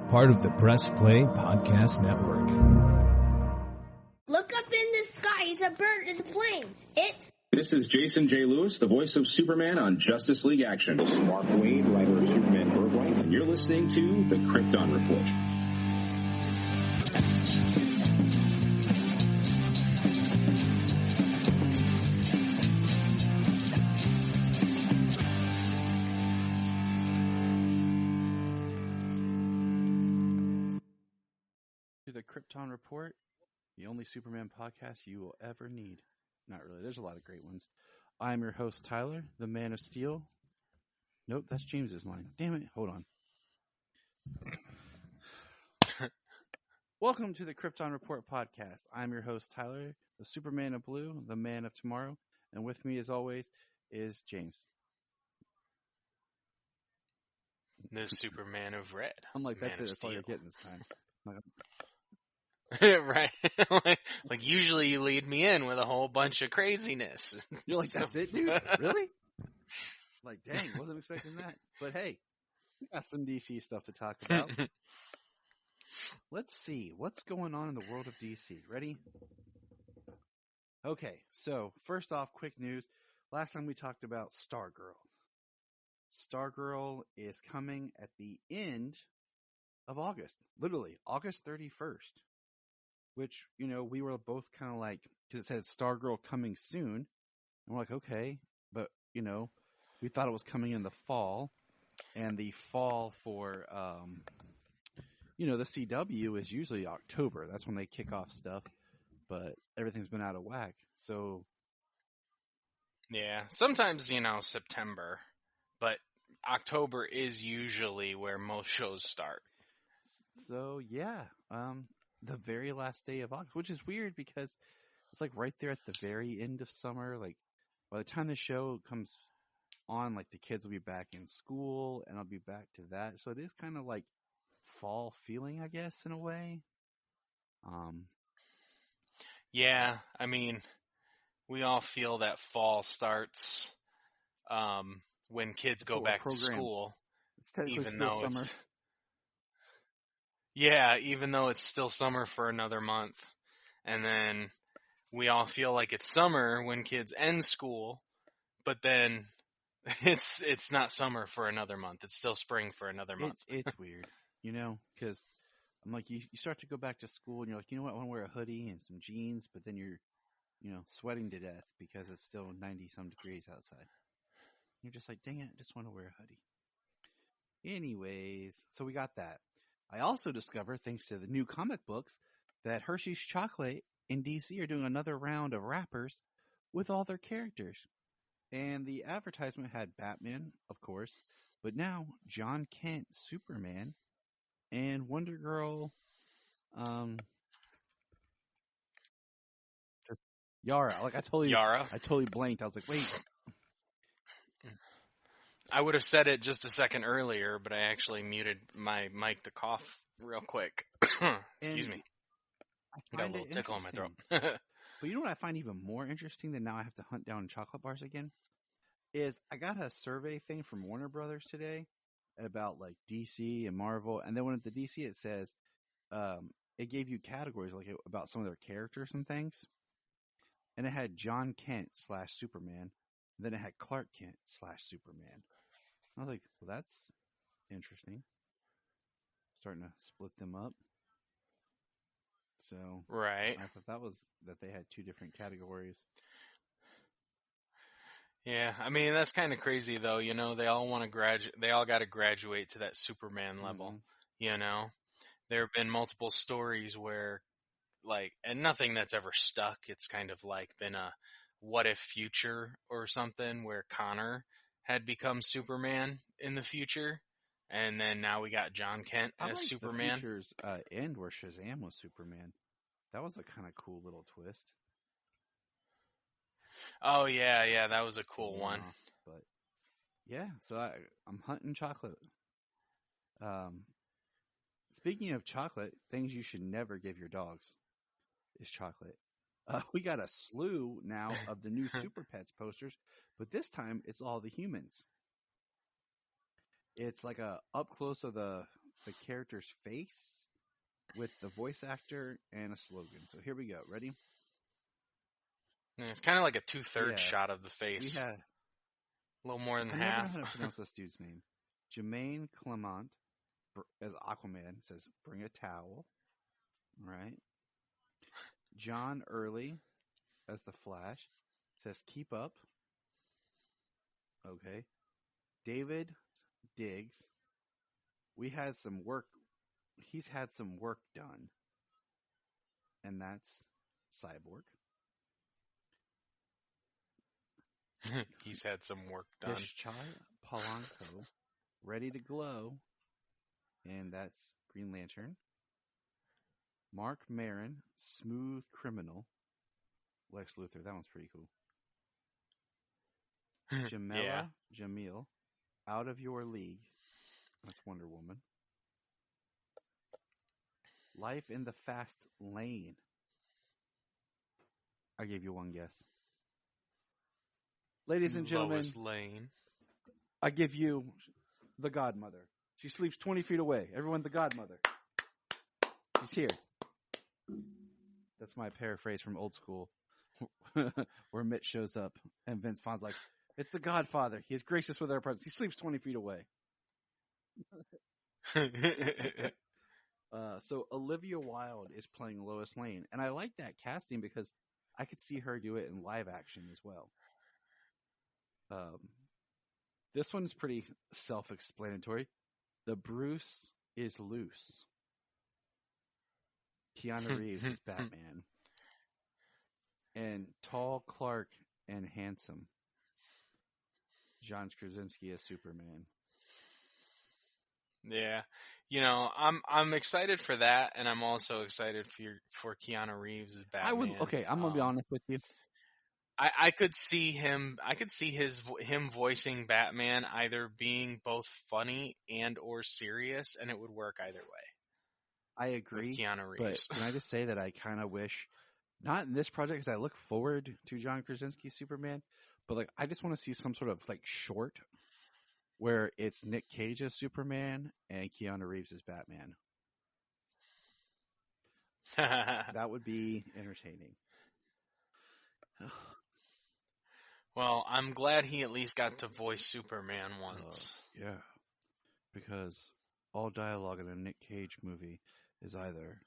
part of the Press Play Podcast Network. Look up in the sky. It's a bird. It's a plane. This is Jason J. Lewis, the voice of Superman on Justice League Action. This is Mark Wade, writer of Superman Birthright, and you're listening to the Krypton Report. To the Krypton Report, the only Superman podcast you will ever need. Not really. There's a lot of great ones. I'm your host, Tyler, the Man of Steel. Nope, that's James's line. Damn it. Hold on. Welcome to the Krypton Report podcast. I'm your host, Tyler, the Superman of Blue, the Man of Tomorrow. And with me, as always, is James. The Superman of Red. I'm like, that's Man it. of That's all you're Steel. getting this time. Right. like usually you lead me in with a whole bunch of craziness. You're like, that's it, dude? Really? Like, dang, wasn't expecting that. But hey, we got some DC stuff to talk about. Let's see. What's going on in the world of DC? Ready? Okay, so first off, quick news. Last time we talked about Stargirl. Stargirl is coming at the end of August. Literally, August 31st. Which, you know, we were both kind of like, because it said Stargirl coming soon. And we're like, okay. But, you know, we thought it was coming in the fall. And the fall for, you know, the CW is usually October. That's when they kick off stuff. But everything's been out of whack. So. Yeah, sometimes, you know, September. But October is usually where most shows start. So, yeah. The very last day of August, which is weird because it's like right there at the very end of summer. Like by the time the show comes on, like the kids will be back in school and I'll be back to that. So it is kind of like fall feeling, I guess, in a way. Yeah, I mean, we all feel that fall starts when kids go back to school. It's technically even still though summer. Yeah, even though it's still summer for another month. And then we all feel like it's summer when kids end school, but then it's not summer for another month. It's still spring for another month. It's weird, you know, because I'm like, you start to go back to school and you're like, you know what, I want to wear a hoodie and some jeans, but then you're, you know, sweating to death because it's still 90-some degrees outside. You're just like, dang it, I just want to wear a hoodie. Anyways, so we got that. I also discovered, thanks to the new comic books, that Hershey's Chocolate in DC are doing another round of wrappers with all their characters. And the advertisement had Batman, of course, but now John Kent, Superman, and Wonder Girl, just Yara. Like I totally blanked. I was like, wait. I would have said it just a second earlier, but I actually muted my mic to cough real quick. Excuse me. I got a little tickle in my throat. But you know what I find even more interesting than now I have to hunt down chocolate bars again? Is I got a survey thing from Warner Brothers today about like DC and Marvel. And then when at the DC it says, it gave you categories like about some of their characters and things. And it had John Kent / Superman. And then it had Clark Kent / Superman. I was like, well, that's interesting. Starting to split them up. So, right. I thought that they had two different categories. Yeah, I mean, that's kind of crazy though, you know, they all want to they all got to graduate to that Superman level, you know? There have been multiple stories where, like, and nothing that's ever stuck, it's kind of like been a what if future or something where Connor had become Superman in the future, and then now we got John Kent as Superman. The future's end where Shazam was Superman. That was a kind of cool little twist. Oh yeah, that was a cool one. But yeah, so I'm hunting chocolate. Speaking of chocolate, things you should never give your dogs is chocolate. We got a slew now of the new Super Pets posters, but this time it's all the humans. It's like a up close of the the character's face with the voice actor and a slogan. So here we go. Ready? Yeah, it's kind of like a 2/3 Yeah. shot of the face. We have, a little more than I never know half. how to pronounce this dude's name. Jermaine Clement as Aquaman says, "Bring a towel." Right. John Early as the Flash says, "Keep up." Okay. David Diggs. We had some work. He's had some work done. And that's Cyborg. He's had some work done. Deshchai Polanco, ready to glow. And that's Green Lantern. Mark Maron, smooth criminal. Lex Luthor, that one's pretty cool. Jamila Jamil, out of your league. That's Wonder Woman. Life in the Fast Lane. I gave you one guess. Ladies and gentlemen, Lois Lane. I give you the Godmother. She sleeps 20 feet away. Everyone, the Godmother. She's here. That's my paraphrase from Old School, where Mitch shows up and Vince Vaughn's like, "It's the Godfather. He is gracious with our presence. He sleeps 20 feet away." So Olivia Wilde is playing Lois Lane, and I like that casting because I could see her do it in live action as well. This one's pretty self-explanatory. The Bruce is loose. Keanu Reeves is Batman. And tall Clark and handsome John Krasinski as Superman. Yeah, I'm excited for that, and I'm also excited for Keanu Reeves as Batman. I'm gonna be honest with you. I could see him. I could see him voicing Batman either being both funny and or serious, and it would work either way. I agree. With Keanu Reeves. But can I just say that I kind of wish, not in this project, because I look forward to John Krasinski's Superman, but I just want to see some sort of short where it's Nick Cage as Superman and Keanu Reeves as Batman. That would be entertaining. Well, I'm glad he at least got to voice Superman once. Yeah, because all dialogue in a Nick Cage movie is either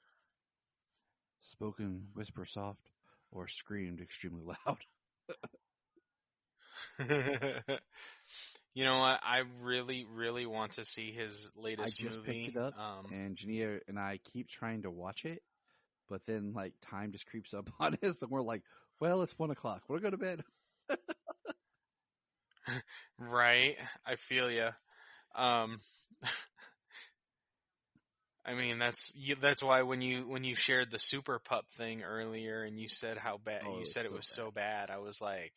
spoken whisper soft or screamed extremely loud. You know what? I really, really want to see his latest movie. I just picked it up, and Jania and I keep trying to watch it, but then time just creeps up on us, and we're like, "Well, it's 1:00. We'll go to bed." Right, I feel ya. I mean, that's why when you shared the Super Pup thing earlier, and you said how bad you said it was so bad, I was like,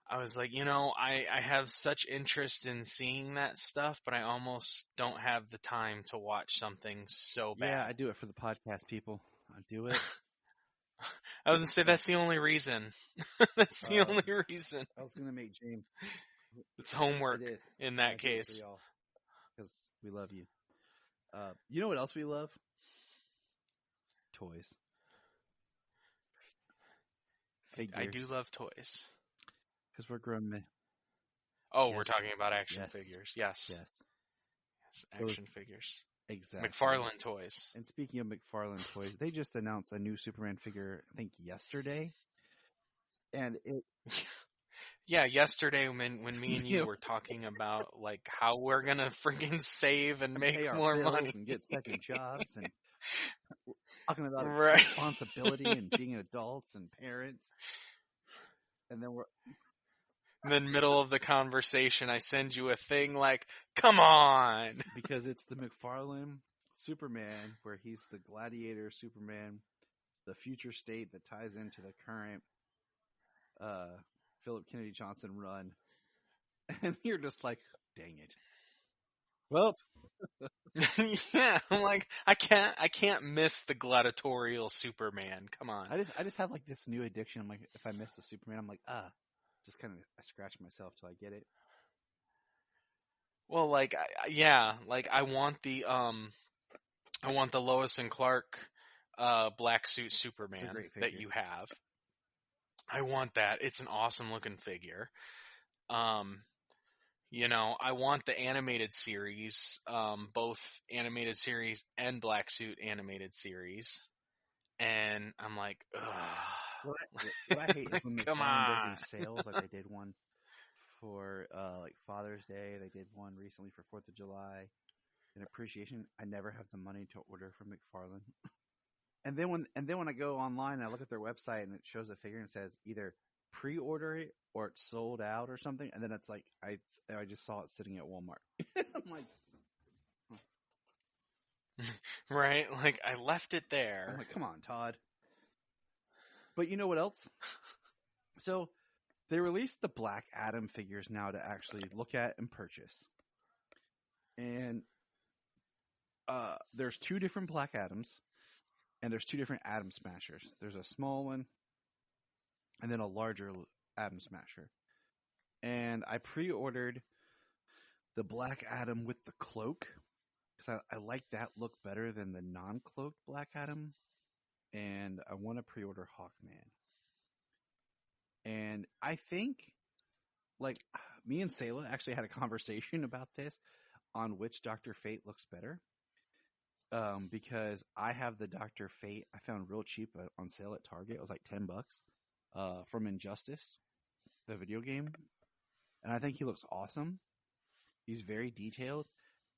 I have such interest in seeing that stuff, but I almost don't have the time to watch something so bad. Yeah, I do it for the podcast, people. I do it. I was gonna say that's the only reason. That's the only reason. I was gonna make James. It's homework in that case. Because we love you. You know what else we love? Toys. Figures. I do love toys. Because we're grown men. Oh, yes. We're talking about action figures. Yes. Action figures. Exactly. McFarlane toys. And speaking of McFarlane toys, they just announced a new Superman figure, I think yesterday. And it... Yeah, yesterday when me and you were talking about how we're gonna freaking save and make more money and get second jobs and talking about responsibility and being adults and parents, and then middle of the conversation, I send you a thing like, "Come on," because it's the McFarlane Superman where he's the gladiator Superman, the future state that ties into the current Philip Kennedy Johnson run, and you're just like, dang it. Well, yeah, I'm like, I can't miss the gladiatorial Superman. Come on. I just have this new addiction. I'm like, if I miss the Superman, I'm like, just kind of I scratch myself till I get it. Well, like, I want the Lois and Clark black suit It's a Superman great that figure. you have. I want that. It's an awesome looking figure. I want the animated series, both animated series and black suit animated series. And I'm like, ugh. What I hate is when Come McFarlane does on. these sales, like they did one for like Father's Day, they did one recently for 4th of July. In appreciation, I never have the money to order from McFarlane. And then when I go online and I look at their website and it shows a figure and it says either pre-order it or it's sold out or something, and then it's like I just saw it sitting at Walmart. I'm like, Right? Like, I left it there. I'm like, come on, Todd. But you know what else? So they released the Black Adam figures now to actually look at and purchase. And there's 2 different Black Adams, and there's 2 different Atom Smashers. There's a small one, and then a larger Atom Smasher. And I pre-ordered the Black Adam with the cloak, because I like that look better than the non-cloaked Black Adam. And I want to pre-order Hawkman. And I think, like, me and Sayla actually had a conversation about this on which Dr. Fate looks better. Because I have the Dr. Fate I found real cheap on sale at Target. It was like $10 from Injustice, the video game. And I think he looks awesome. He's very detailed.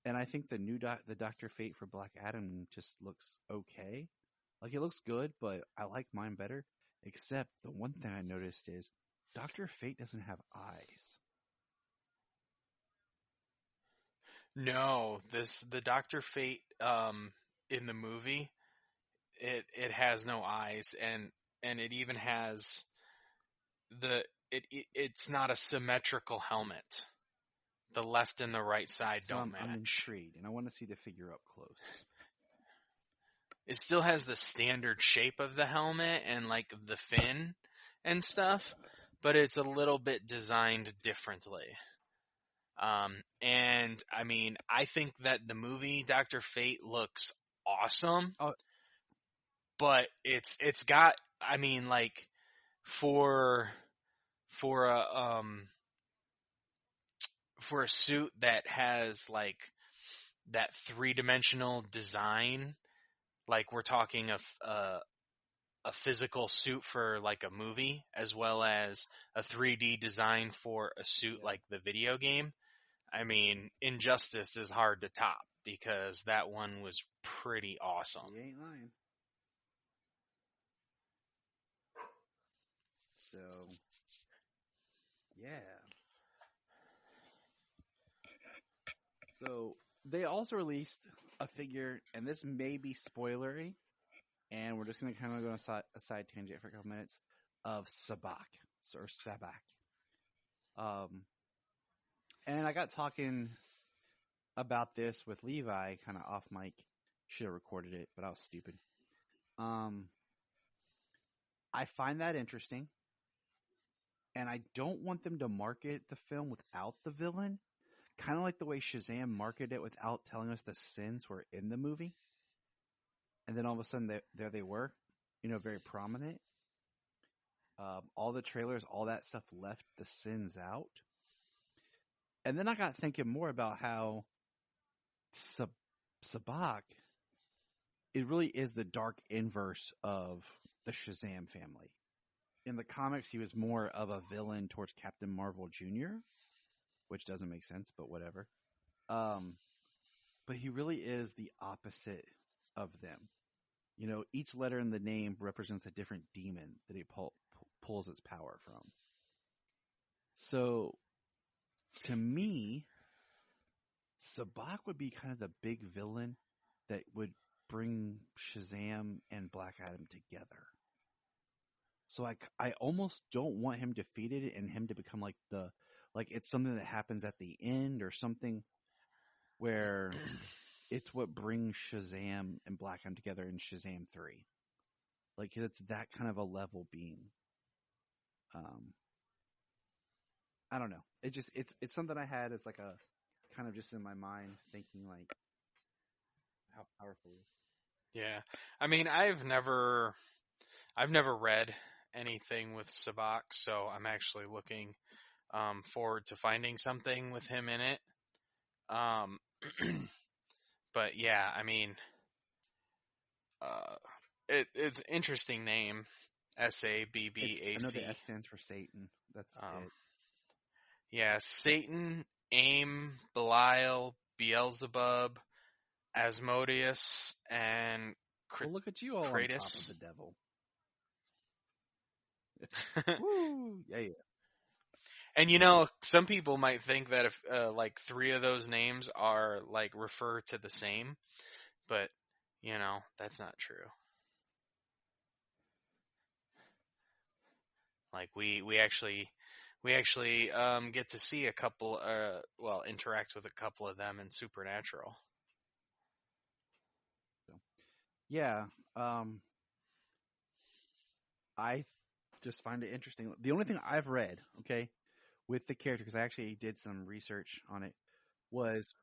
And I think the new the Dr. Fate for Black Adam just looks okay. Like, it looks good, but I like mine better. Except the one thing I noticed is Dr. Fate doesn't have eyes. No, the Dr. Fate in the movie, it has no eyes, and it even has it's not a symmetrical helmet. The left and the right side So don't I'm match. intrigued, and I want to see the figure up close. It still has the standard shape of the helmet and like the fin and stuff, but it's a little bit designed differently. And I mean, I think that the movie Dr. Fate looks awesome, but it's got, I mean, like for a suit that has like that 3-dimensional design, like we're talking a physical suit for like a movie as well as a 3D design for a suit like the video game. I mean, Injustice is hard to top because that one was pretty awesome. You ain't lying. So, yeah. So, they also released a figure, and this may be spoilery, and we're just going to kind of go on a side tangent for a couple minutes, of Sabak, or Sabak. And I got talking about this with Levi, kind of off mic. Should have recorded it, but I was stupid. I find that interesting, and I don't want them to market the film without the villain. Kind of like the way Shazam marketed it without telling us the sins were in the movie. And then all of a sudden, there they were, very prominent. All the trailers, all that stuff left the sins out. And then I got thinking more about how Sabak, it really is the dark inverse of the Shazam family. In the comics, he was more of a villain towards Captain Marvel Jr., which doesn't make sense, but whatever. But he really is the opposite of them. Each letter in the name represents a different demon that he pulls its power from. So, to me, Sabak would be kind of the big villain that would bring Shazam and Black Adam together. So I almost don't want him defeated and him to become like it's something that happens at the end or something where it's what brings Shazam and Black Adam together in Shazam 3. Like, it's that kind of a level being. I don't know. It's something I had as like a kind of just in my mind thinking like how powerful it is. Yeah. I mean, I've never read anything with Sabak, so I'm actually looking forward to finding something with him in it. But yeah, I mean, it's an interesting name. SABBAC. I know the S stands for Satan. That's it. Yeah, Satan, Aim, Belial, Beelzebub, Asmodeus, and Well, look at you all on top of the devil. Woo! Yeah. And some people might think that if like 3 of those names are like refer to the same, but that's not true. Like we actually get to see a couple interact with a couple of them in Supernatural. Yeah, I just find it interesting. The only thing I've read, okay, with the character, because I actually did some research on it, was...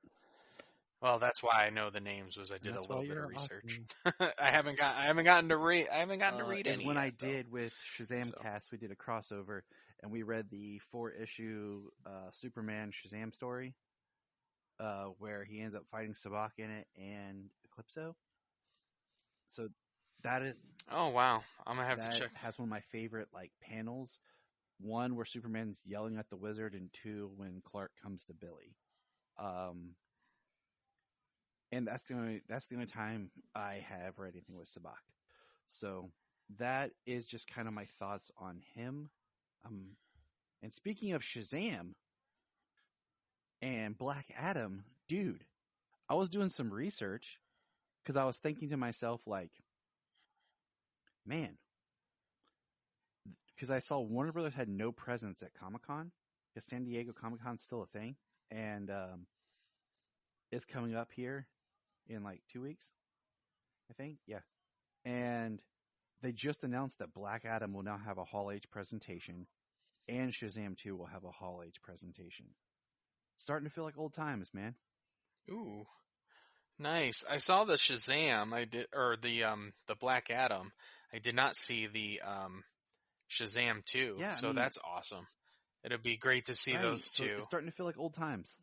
Well, that's why I know the names. Was I did a little bit of research. Awesome. I haven't gotten to read any. When yet, I did with Shazam Cast, we did a crossover, and we read the 4-issue Superman Shazam story, where he ends up fighting Sabak in it and Eclipso. So that is... Oh wow, I'm gonna have to check. Has one of my favorite like panels. One where Superman's yelling at the Wizard, and 2 when Clark comes to Billy. And that's the only time I have read anything with Sabak. So that is just kind of my thoughts on him. And speaking of Shazam and Black Adam, dude, I was doing some research because I was thinking to myself, like, man, because I saw Warner Brothers had no presence at Comic-Con, because San Diego Comic-Con's still a thing, and it's coming up here in like 2 weeks, I think. Yeah. And they just announced that Black Adam will now have a Hall H presentation, and Shazam 2 will have a Hall H presentation. Starting to feel like old times, man. Ooh, nice. I saw the Shazam. Or the Black Adam. I did not see the Shazam 2. Yeah, so that's awesome. It'll be great to see those two. So it's starting to feel like old times,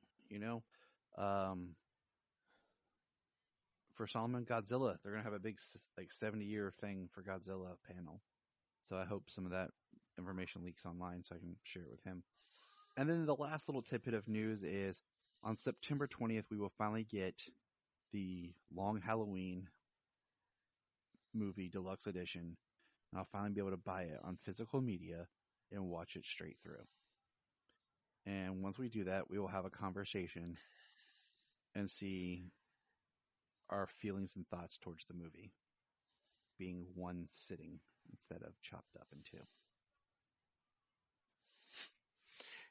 For Solomon Godzilla, they're going to have a big, like, 70-year thing for Godzilla panel. So I hope some of that information leaks online so I can share it with him. And then the last little tidbit of news is on September 20th, we will finally get the Long Halloween movie deluxe edition. And I'll finally be able to buy it on physical media and watch it straight through. And once we do that, we will have a conversation and see our feelings and thoughts towards the movie being one sitting instead of chopped up in 2.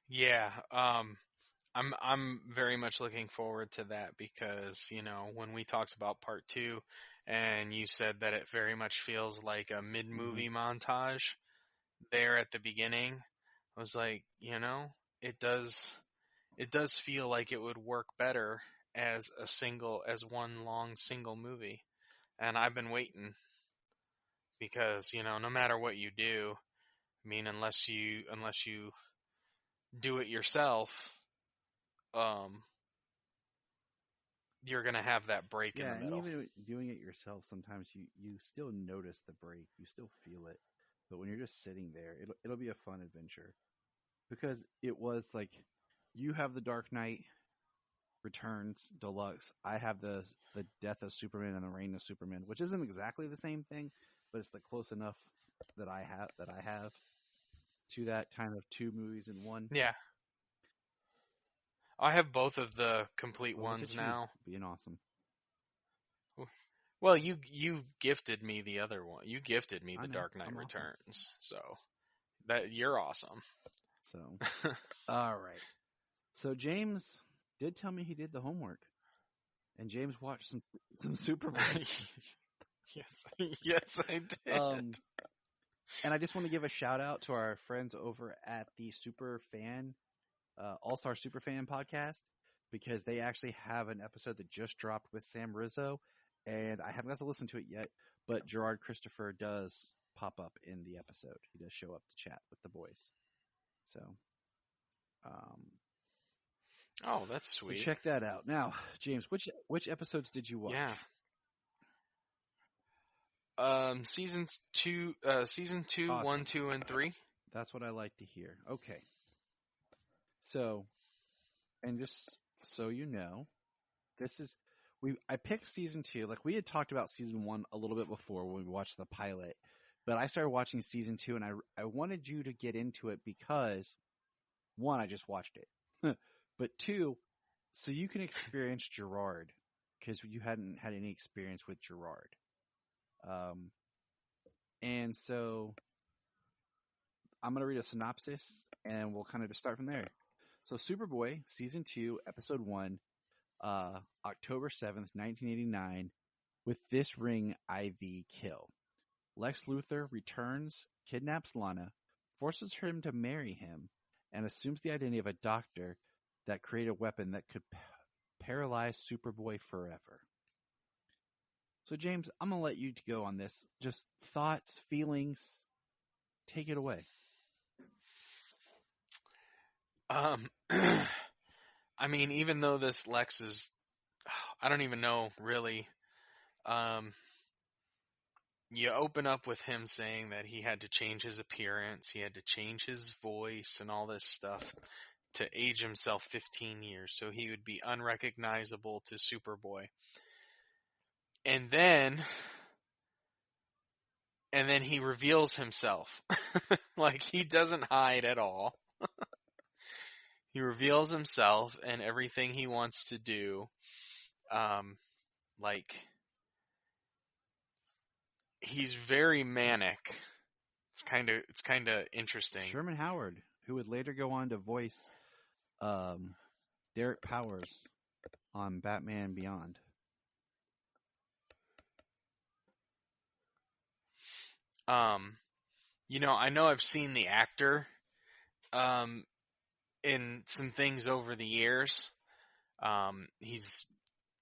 Yeah, I'm very much looking forward to that because, when we talked about part 2 and you said that it very much feels like a mid-movie montage there at the beginning, I was like, it does feel like it would work better as one long single movie. And I've been waiting because, no matter what you do, I mean, unless you do it yourself, you're going to have that break in the middle. And even doing it yourself, sometimes you still notice the break. You still feel it. But when you're just sitting there, it'll be a fun adventure. Because it was like, you have the Dark Knight Returns Deluxe. I have the Death of Superman and the Reign of Superman, which isn't exactly the same thing, but it's close enough that I have to that kind of 2 movies in one. Yeah. I have both of the complete ones now. Being awesome. Well, you gifted me the other one. You gifted me the Dark Knight Returns. Awesome. So that you're awesome. So all right. So James did tell me he did the homework, and James watched some Superman. Yes, I did. And I just want to give a shout out to our friends over at the All-Star Superfan podcast. because they actually have an episode that just dropped with Sam Rizzo, and I haven't got to listen to it yet, but Gerard Christopher does pop up in the episode. He does show up to chat with the boys. So, Oh, that's sweet. So check that out. Now, James, which episodes did you watch? Yeah. Season 2, awesome. 1, 2, and 3. That's what I like to hear. Okay. So, and just so you know, I picked season 2. Like, we had talked about season 1 a little bit before when we watched the pilot, but I started watching season 2, and I wanted you to get into it because, 1, I just watched it, but 2, so you can experience Gerard, because you hadn't had any experience with Gerard. And so I'm going to read a synopsis, and we'll kind of just start from there. So, Superboy, season 2, episode 1, October 7th, 1989, with this ring IV kill. Lex Luthor returns, kidnaps Lana, forces him to marry him, and assumes the identity of a doctor that created a weapon that could paralyze Superboy forever. So, James, I'm going to let you go on this. Just thoughts, feelings, take it away. I mean, even though this Lex is, I don't even know, really. You open up with him saying that he had to change his appearance, he had to change his voice and all this stuff to age himself 15 years, so he would be unrecognizable to Superboy. And then he reveals himself. Like, he doesn't hide at all. He reveals himself and everything he wants to do. Like, he's very manic. It's kind of interesting. Sherman Howard, who would later go on to voice Derek Powers on Batman Beyond. I know I've seen the actor in some things over the years. He's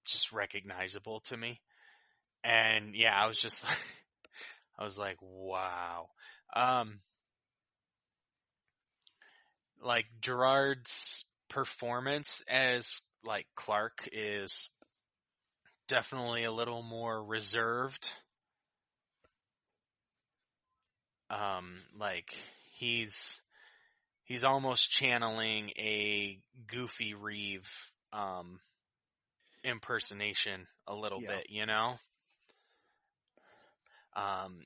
just recognizable to me. And yeah, I was like, wow. Like, Gerard's performance as, like, Clark is definitely a little more reserved. Like, he's almost channeling a Goofy Reeve impersonation a little bit, you know?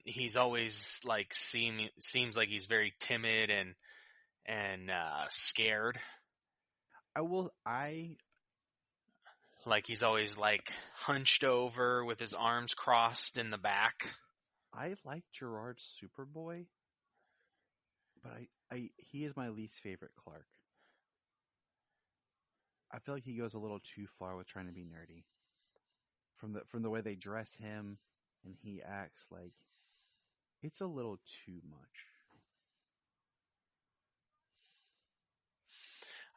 He's always, like, seems like he's very timid and scared. Like, he's always, like, hunched over with his arms crossed in the back. I like Gerard's Superboy, but he is my least favorite Clark. I feel like he goes a little too far with trying to be nerdy. From the way they dress him and he acts, like, it's a little too much.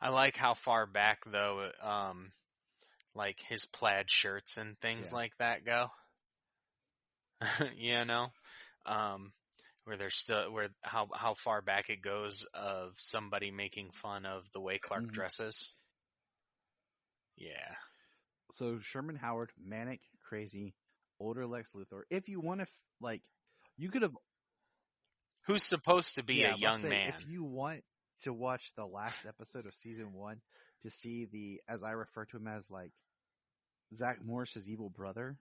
I like how far back, though, like, his plaid shirts and things like that go. You know? How far back it goes of somebody making fun of the way Clark dresses. Yeah. So Sherman Howard, manic, crazy, older Lex Luthor. If you want to, you could have... Who's supposed to be a young man. If you want to watch the last episode of season 1 to see as I refer to him as, like, Zach Morris's evil brother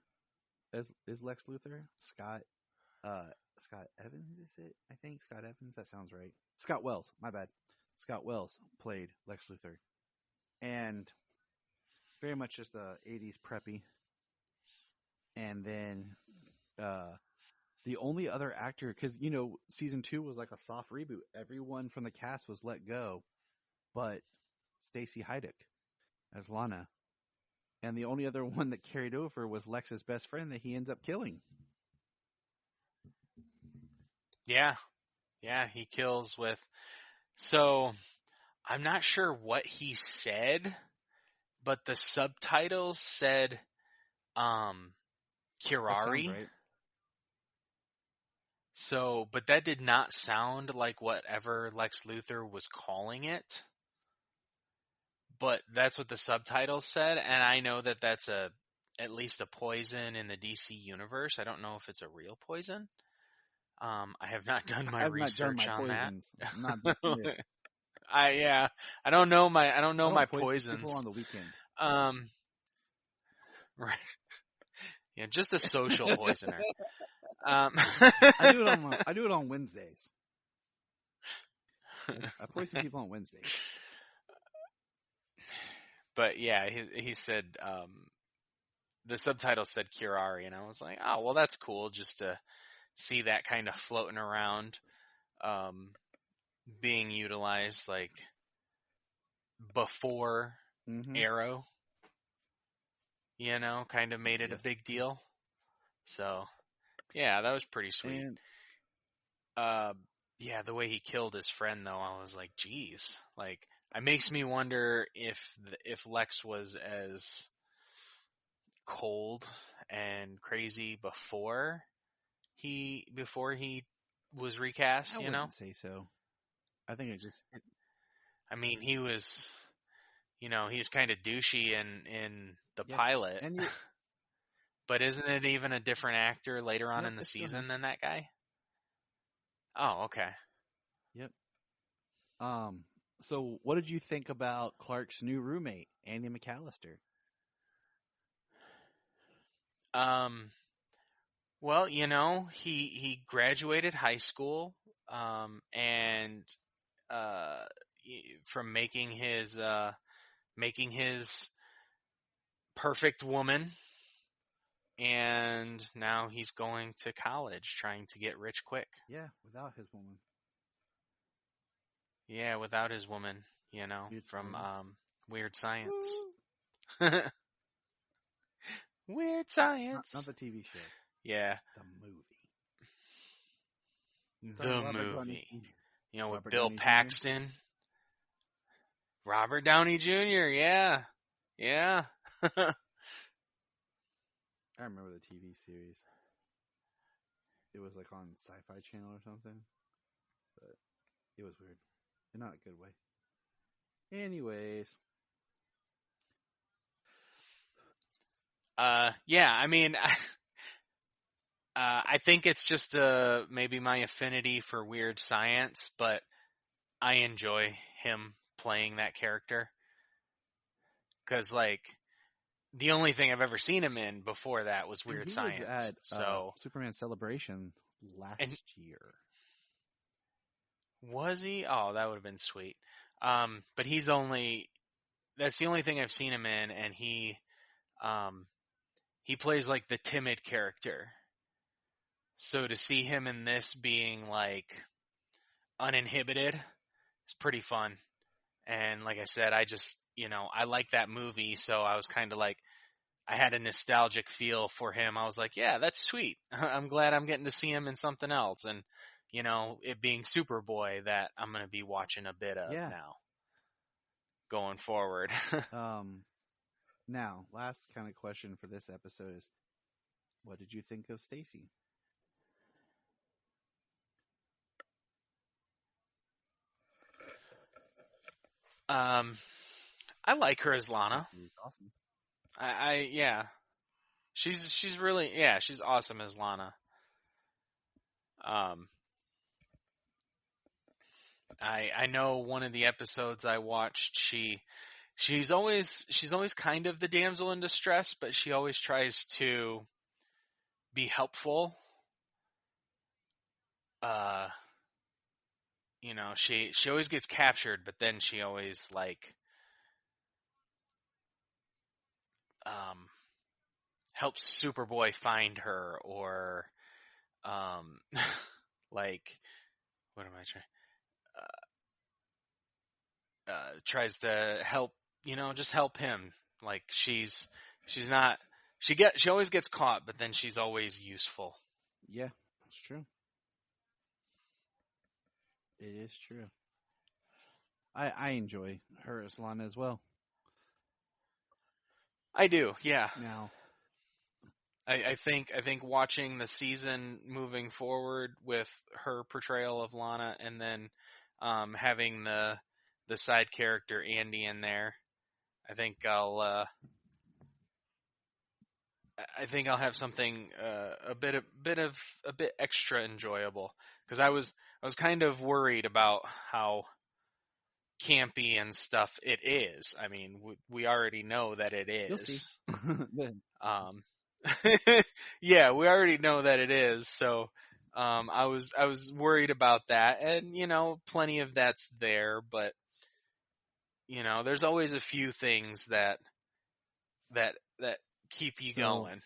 is Lex Luthor. Scott Evans, is it? I think Scott Evans. That sounds right. Scott Wells. My bad. Scott Wells played Lex Luthor, and very much just a 80s preppy. And then the only other actor, because season 2 was like a soft reboot. Everyone from the cast was let go, but Stacey Heideck as Lana. And the only other one that carried over was Lex's best friend that he ends up killing. Yeah. Yeah, he kills with... So, I'm not sure what he said but the subtitles said That sounds Kirari. right. So, but that did not sound like whatever Lex Luthor was calling it. But that's what the subtitles said, and I know that that's at least a poison in the DC universe. I don't know if it's a real poison. I have not done my I've research not done my on poisons. that. I'm not yeah. I don't know my I don't poison poisons. people on the weekend. Right. Yeah, just a social poisoner. I do it on Wednesdays. I poison people on Wednesdays. But yeah, he said the subtitle said Kirari, and I was like, oh well, that's cool, just to see that kind of floating around, being utilized like before Arrow. You know, kind of made it a big deal. So yeah, that was pretty sweet. And, yeah, the way he killed his friend, though, I was like, geez, like, it makes me wonder if Lex was as cold and crazy before he was recast. I wouldn't say so. I think I mean, he was, he was kind of douchey in the pilot. But isn't it even a different actor later on in the season than that guy? Oh, okay. Yep. So what did you think about Clark's new roommate, Andy McAllister? Well, he graduated high school, and from making his perfect woman, and now he's going to college trying to get rich quick. Yeah, without his woman. Yeah, without his woman, from Weird Science. Weird Science. Not the TV show. Yeah. The movie. With Robert Bill Downey Paxton. Jr. Robert Downey Jr., yeah. Yeah. I remember the TV series. It was like on Sci-Fi Channel or something. But it was weird. In not a good way. Anyways. Yeah, I mean, I think it's just maybe my affinity for Weird Science, but I enjoy him playing that character. Because, like, the only thing I've ever seen him in before that was Weird Science. Was at Superman Celebration last year. Was he? Oh, that would have been sweet. But that's the only thing I've seen him in, and he plays like the timid character. So to see him in this being like uninhibited is pretty fun. And like I said, I just, I like that movie. So I was kind of like, I had a nostalgic feel for him. I was like, yeah, that's sweet. I'm glad I'm getting to see him in something else. And, it being Superboy that I'm going to be watching a bit of now going forward. Now, last kind of question for this episode is, what did you think of Stacy? I like her as Lana. She's awesome. Yeah. She's really, she's awesome as Lana. I know one of the episodes I watched, she's always kind of the damsel in distress, but she always tries to be helpful. She always gets captured, but then she always helps Superboy find her, or what am I trying? Tries to help, just help him. Like she always gets caught, but then she's always useful. Yeah, that's true. It is true. I enjoy her as Lana as well. I do, yeah. Now, I think watching the season moving forward with her portrayal of Lana, and then having the side character Andy in there, I think I'll have something a bit extra enjoyable, because I was kind of worried about how campy and stuff it is. I mean, we already know that it you'll see. is. Yeah, we already know that it is. So, I was worried about that, and plenty of that's there, but there's always a few things that keep you going,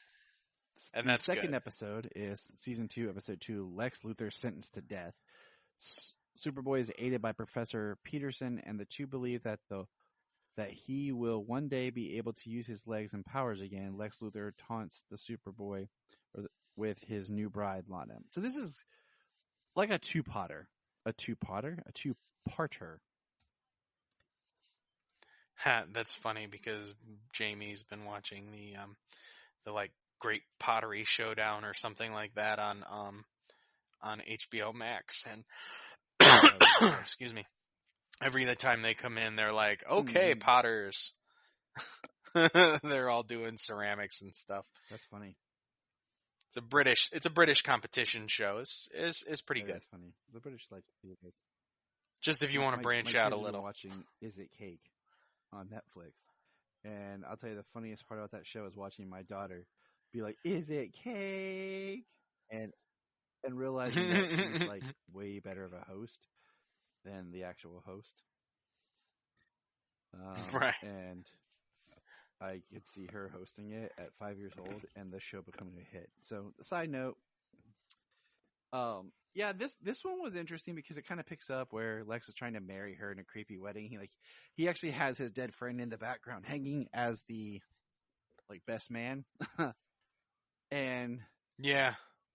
and the that's second good. episode is season 2, episode 2. Lex Luthor sentenced to death. Superboy is aided by Professor Peterson, and the two believe that he will one day be able to use his legs and powers again. Lex Luthor taunts the Superboy with his new bride, Lana. So this is like a two-parter. That's funny, because Jamie's been watching the like Great Pottery Showdown or something like that on HBO Max, and excuse me. Every time they come in, they're like, "Okay, potters." They're all doing ceramics and stuff. That's funny. It's a British competition show. It's pretty good. That's funny. The British like to do this. Just if you want to branch out a little. Watching Is It Cake on Netflix, and I'll tell you the funniest part about that show is watching my daughter be like, "Is it cake?" and realizing that she's like way better of a host than the actual host. Right. And I could see her hosting it at 5 years old and the show becoming a hit. So, side note, yeah, this one was interesting because it kind of picks up where Lex is trying to marry her in a creepy wedding. He actually has his dead friend in the background hanging as the best man. And yeah,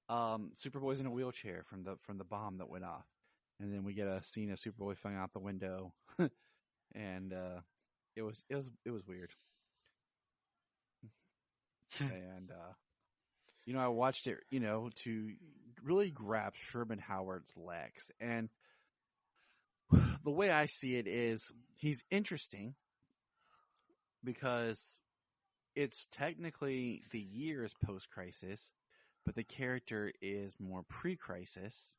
Superboy's in a wheelchair from the bomb that went off. And then we get a scene of Superboy falling out the window. And it was weird. And I watched it, to really grab Sherman Howard's Lex. And the way I see it is he's interesting because it's technically the year is post-crisis, but the character is more pre-crisis.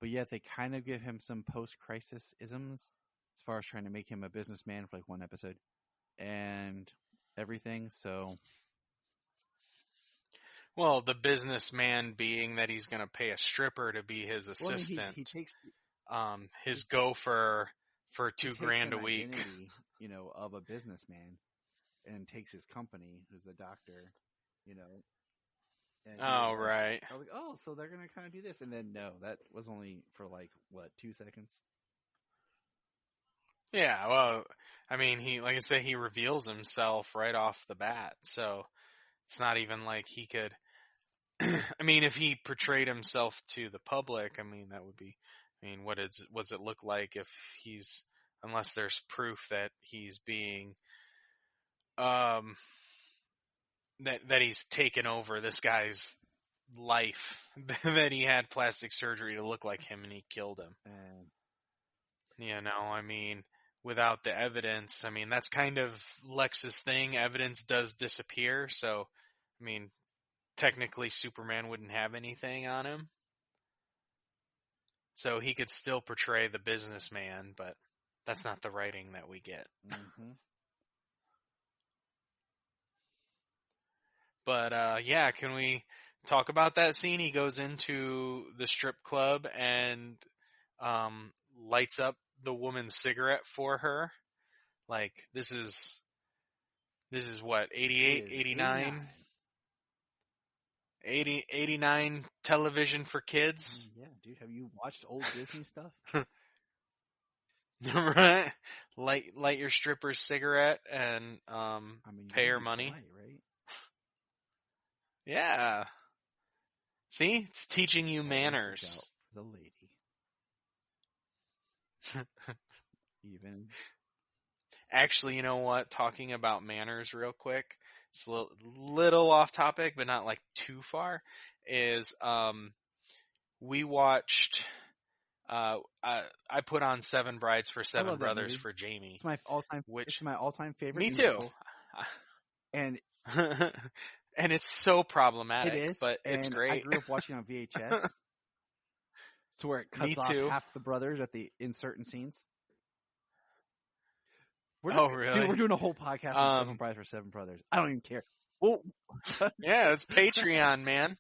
But yet they kind of give him some post-crisis isms as far as trying to make him a businessman for one episode and everything. So, well, the businessman being that he's going to pay a stripper to be his assistant. Well, he takes his gopher for $2,000 a week. Identity, of a businessman, and takes his company, who's the doctor, And right. I was like, so they're gonna kind of do this, and then no, that was only for 2 seconds. Yeah, well, I mean, he reveals himself right off the bat, so it's not even like he could. I mean, if he portrayed himself to the public, I mean, that would be. I mean, what does it look like if unless there's proof that he's being, that he's taken over this guy's life, that he had plastic surgery to look like him and he killed him. I mean, without the evidence, I mean, that's kind of Lex's thing. Evidence does disappear, so, I mean, technically Superman wouldn't have anything on him. So he could still portray the businessman, but that's not the writing that we get. Mm-hmm. But, yeah, can we talk about that scene? He goes into the strip club and lights up the woman's cigarette for her. This is what, 88, 89? 89 television for kids? Yeah, dude, have you watched old Disney stuff? Right? Light your stripper's cigarette and pay her money. Right? Yeah. See? It's teaching you manners. Out for the lady. Even. Actually, you know what? Talking about manners real quick. it's a little off topic, but not like too far, is we watched I put on Seven Brides for Seven Brothers for Jamie. It's my all-time favorite. Me too. And and it's so problematic. It is, but it's great. I grew up watching on VHS, to where it cuts off half the brothers in certain scenes. Really? Dude, we're doing a whole podcast on Seven Brides for Seven Brothers. I don't even care. Well, yeah, it's Patreon, man.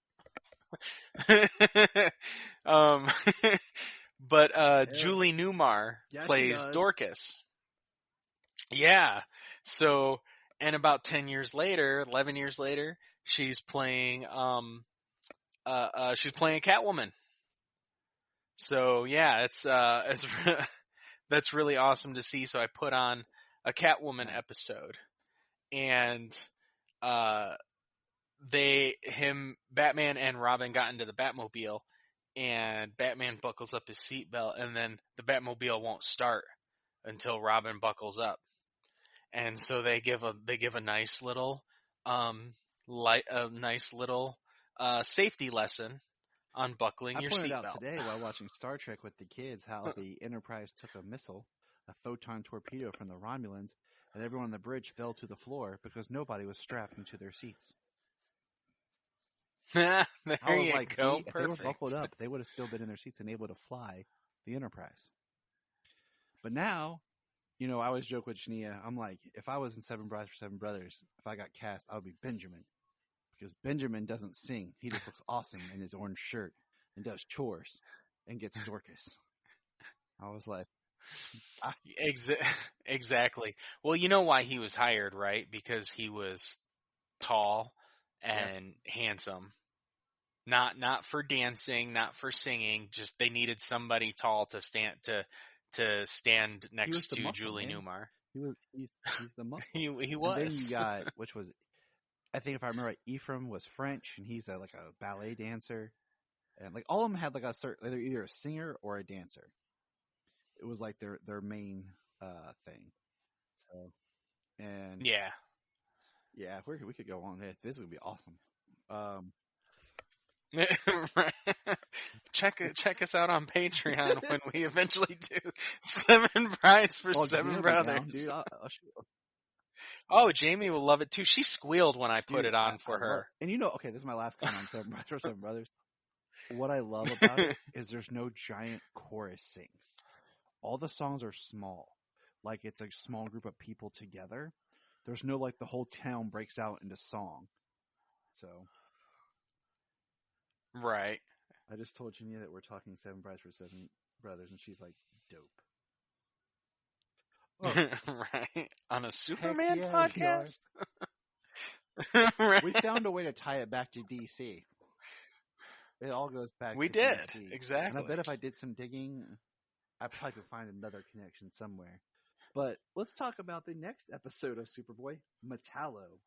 But Julie Newmar plays Dorcas. Yeah. So, and about 11 years later, she's playing Catwoman. So yeah, it's that's really awesome to see. So I put on a Catwoman episode, and Batman and Robin got into the Batmobile, and Batman buckles up his seatbelt, and then the Batmobile won't start until Robin buckles up. And so they give a nice little safety lesson on buckling your seatbelt. I pointed out today while watching Star Trek with the kids how the Enterprise took a missile, a photon torpedo from the Romulans, and everyone on the bridge fell to the floor because nobody was strapped into their seats. There I was you like, go. See, if they were buckled up, they would have still been in their seats and able to fly the Enterprise. But now, I always joke with Shania, I'm like, if I was in Seven Brides for Seven Brothers, if I got cast, I would be Benjamin. Because Benjamin doesn't sing. He just looks awesome in his orange shirt and does chores and gets Dorcas. I was like... Exactly. Well, you know why he was hired, right? Because he was tall and handsome. Not for dancing, not for singing, just they needed somebody tall to stand next to Julie Newmar. He's the muscle. he was. And then you got, which was, I think if I remember right, Ephraim was French, and he's like a ballet dancer. And like all of them had like a certain, they're either a singer or a dancer. It was like their main thing. So, and yeah, if we could go on, this would be awesome. Check us out on Patreon when we eventually do Seven Brides for Seven Brothers. Down, dude. Oh, Jamie will love it too. She squealed when I put it on for her. And okay, this is my last comment on Seven Brides for Seven Brothers. What I love about it is there's no giant chorus sings. All the songs are small. Like it's a small group of people together. There's no like the whole town breaks out into song. So. Right. I just told Jania that we're talking Seven Brides for Seven Brothers, and she's like, dope. Oh. Right. On a Superman podcast? Right. We found a way to tie it back to DC. It all goes back to DC. Exactly. And I bet if I did some digging, I probably could find another connection somewhere. But let's talk about the next episode of Superboy, Metallo.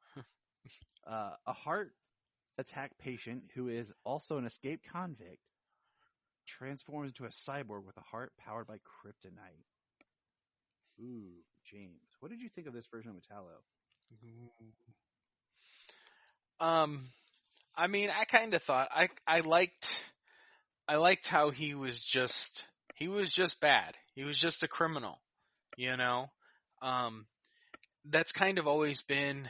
A heart attack patient who is also an escaped convict transforms into a cyborg with a heart powered by kryptonite. Ooh, James, what did you think of this version of Metallo? I mean, I kind of thought I liked how he was just bad. He was just a criminal, That's kind of always been,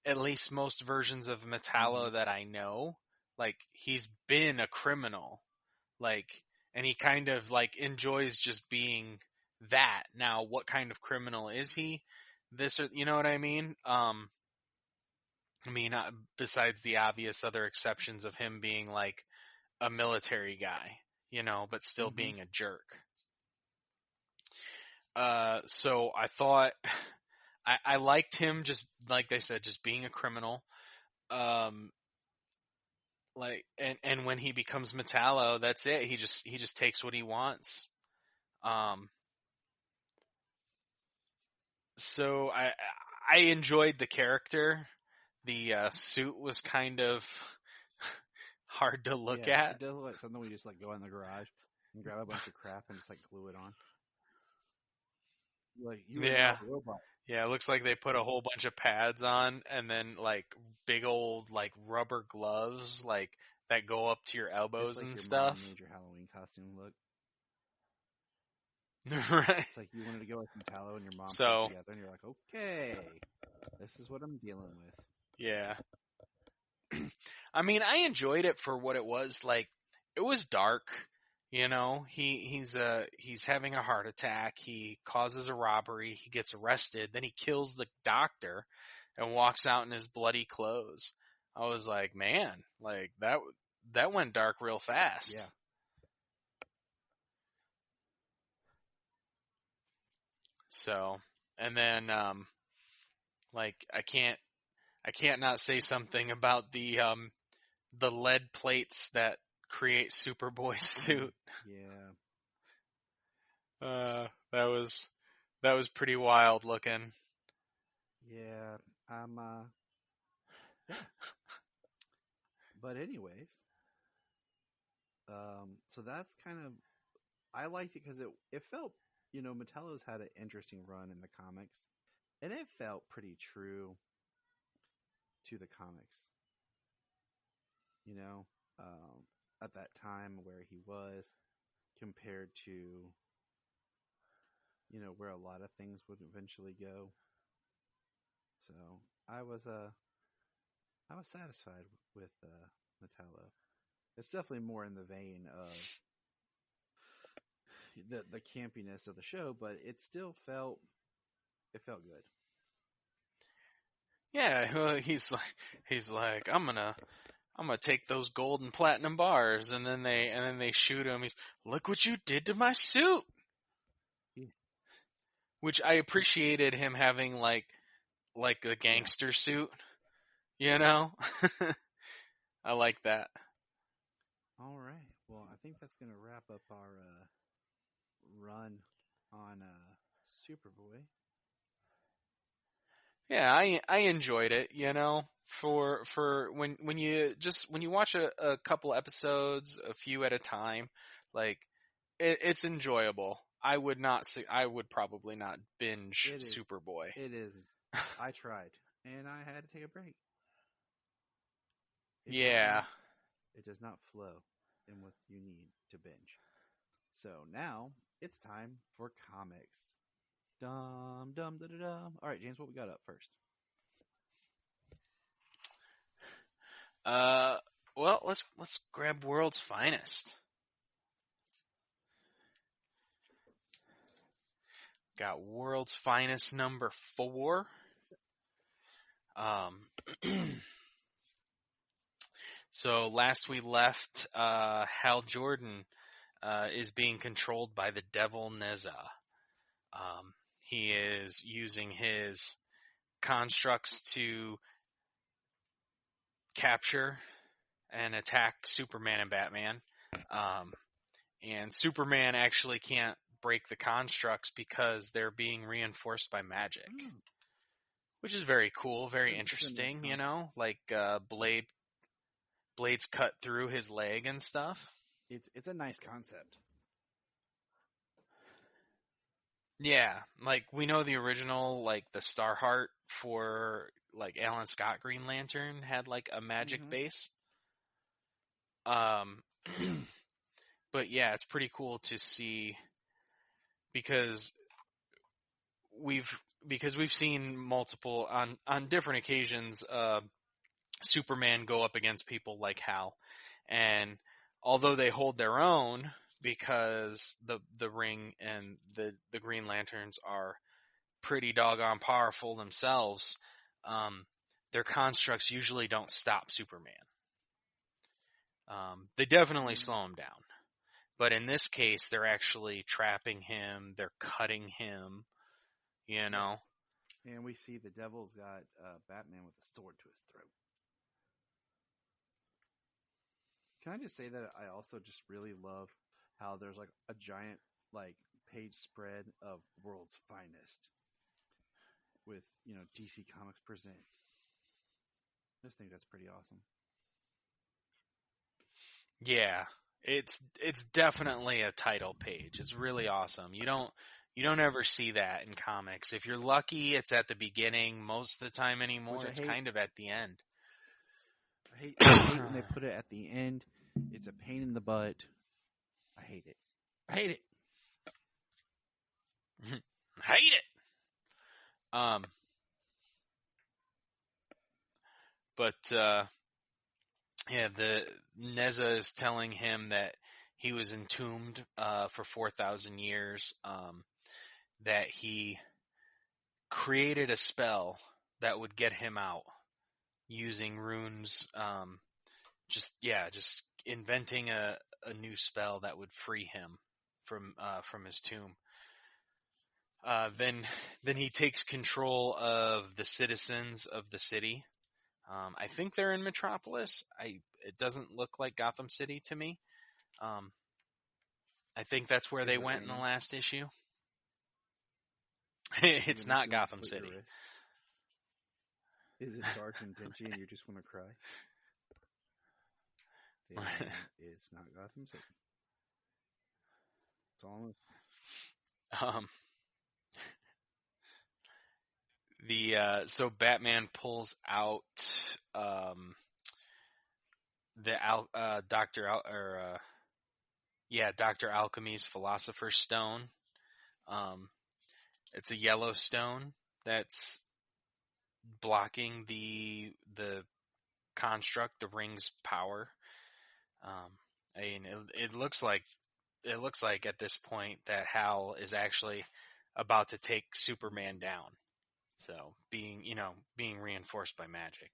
at least most versions of Metallo that I know, like he's been a criminal, and he kind of enjoys just being that. Now, what kind of criminal is he? This, or you know what I mean? Besides the obvious other exceptions of him being like a military guy, but still being a jerk. So I thought I liked him just like they said, just being a criminal. And when he becomes Metallo, that's it. He just takes what he wants. So I enjoyed the character. The suit was kind of hard to look at. It does look like something we just go in the garage and grab a bunch of crap and just glue it on. You're a robot. Yeah, it looks like they put a whole bunch of pads on and then like big old like rubber gloves like that go up to your It's elbows like and your stuff. mom made your Halloween costume look. Right. It's like you wanted to go with Metallo and your mom put So, it together, and you're like, okay, this is what I'm dealing with. yeah. I mean, I enjoyed it for what it was. Like, it was dark. You know, he's having a heart attack. He causes a robbery. He gets arrested. Then he kills the doctor and walks out in his bloody clothes. I was like, man, like that went dark real fast. Yeah. So, and then like I can't not say something about the lead plates that create Superboy's suit. Yeah. That was pretty wild looking. Yeah. Yeah. But anyways, so that's kind of, I liked it because it felt, Metallo's had an interesting run in the comics, and it felt pretty true to the comics. You know, at that time where he was compared to, where a lot of things would eventually go. So I was satisfied with Metallo. It's definitely more in the vein of the campiness of the show, but it still felt good. Yeah, he's like I'm gonna take those gold and platinum bars, and then they shoot him. He's, look what you did to my suit. Yeah. Which I appreciated him having like a gangster suit, you know? I like that. All right. Well, I think that's going to wrap up our run on Superboy. Yeah, I enjoyed it, you know, for when you watch a couple episodes, a few at a time, like it's enjoyable. I would probably not binge Superboy. It is. I tried, and I had to take a break. Yeah. It does not flow in what you need to binge. So now it's time for comics. Dum dum da da dum. All right, James, what we got up first? Well, let's grab World's Finest. Got World's Finest number 4. So last we left, Hal Jordan is being controlled by the devil Neza. He is using his constructs to capture and attack Superman and Batman. And Superman actually can't break the constructs because they're being reinforced by magic. Which is very cool, very interesting, you know? Like blades cut through his leg and stuff. It's a nice concept. Yeah, like we know the original, like the Starheart for like Alan Scott Green Lantern had like a magic base. But yeah, it's pretty cool to see because we've seen multiple on different occasions Superman go up against people like Hal, and although they hold their own because the Ring and the Green Lanterns are pretty doggone powerful themselves, their constructs usually don't stop Superman. They definitely slow him down. But in this case, they're actually trapping him, they're cutting him, you know. And we see the devil's got Batman with a sword to his throat. Can I just say that I also just really love how there's like a giant like page spread of World's Finest with, DC Comics Presents. I just think that's pretty awesome. Yeah, it's definitely a title page. It's really awesome. You You don't ever see that in comics. If you're lucky, it's at the beginning. Most of the time anymore, it's kind of at the end. I hate when they put it at the end. It's a pain in the butt. I hate it. I hate it. Hate it. But yeah, the Neza is telling him that he was entombed for 4,000 years. That he created a spell that would get him out using runes. Just inventing a new spell that would free him from his tomb. Then he takes control of the citizens of the city. I think they're in Metropolis. It doesn't look like Gotham City to me. I think that's where they went in the last issue. It's not Gotham City. Is it dark and dingy and you just want to cry? It's not Gotham City. It's almost. So Batman pulls out Dr. Alchemy's Philosopher's Stone. It's a yellow stone that's blocking the construct, the ring's power. It looks like at this point that Hal is actually about to take Superman down. So being reinforced by magic.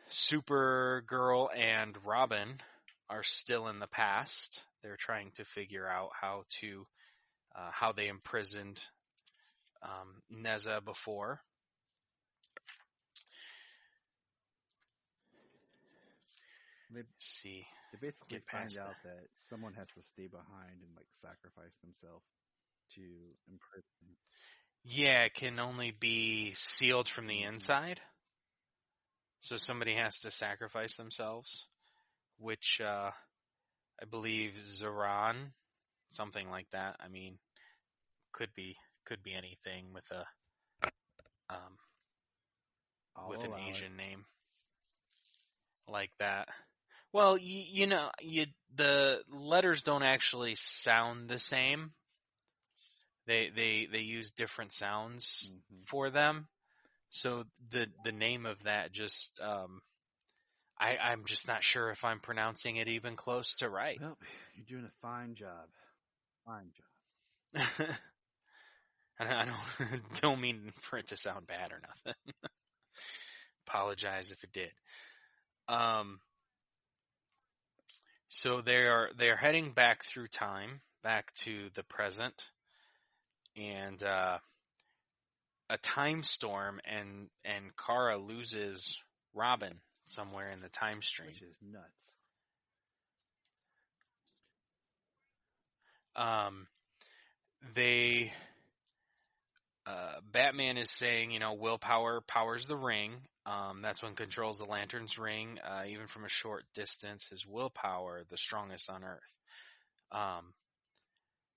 Supergirl and Robin are still in the past. They're trying to figure out how they imprisoned Neza before. They basically find out that someone has to stay behind and sacrifice themselves to imprison. Yeah, it can only be sealed from the inside. So somebody has to sacrifice themselves, which I believe Zoran, something like that. I mean, could be anything with an Asian name like that. Well, the letters don't actually sound the same. They use different sounds for them. So the name of that just I'm just not sure if I'm pronouncing it even close to right. Well, you're doing a fine job. Fine job. I don't mean for it to sound bad or nothing. Apologize if it did. So they're heading back through time, back to the present, and a time storm, and Kara loses Robin somewhere in the time stream, which is nuts. Batman is saying, willpower powers the ring. That's what controls the Lantern's ring. Even from a short distance, his willpower, the strongest on Earth.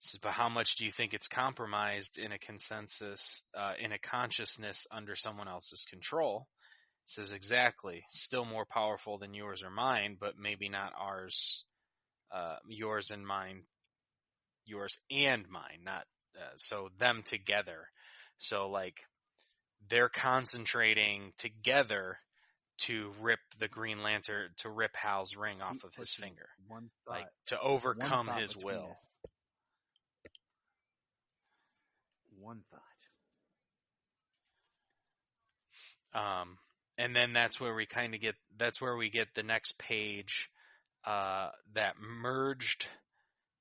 Says, but how much do you think it's compromised in a consensus, in a consciousness under someone else's control? Says exactly. Still more powerful than yours or mine, but maybe not ours. Yours and mine. Yours and mine, not so them together. So they're concentrating together to rip the Green Lantern, to rip Hal's ring off of his finger, to overcome his will. One thought. And then that's where we get the next page, that merged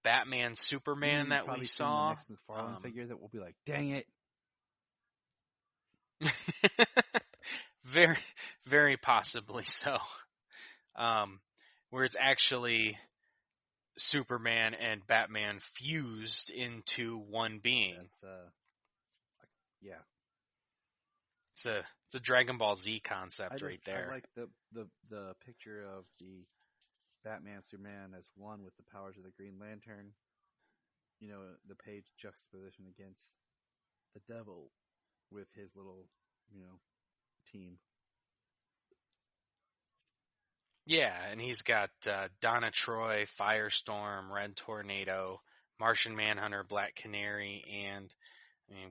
Batman Superman that we saw. The next McFarlane figure that will be like, dang it. Very, very possibly so. Where it's actually Superman and Batman fused into one being. Yeah. It's a Dragon Ball Z concept right there. I like the picture of the Batman Superman as one with the powers of the Green Lantern. the page juxtaposition against the devil with his little, team. Yeah, and he's got Donna Troy, Firestorm, Red Tornado, Martian Manhunter, Black Canary, and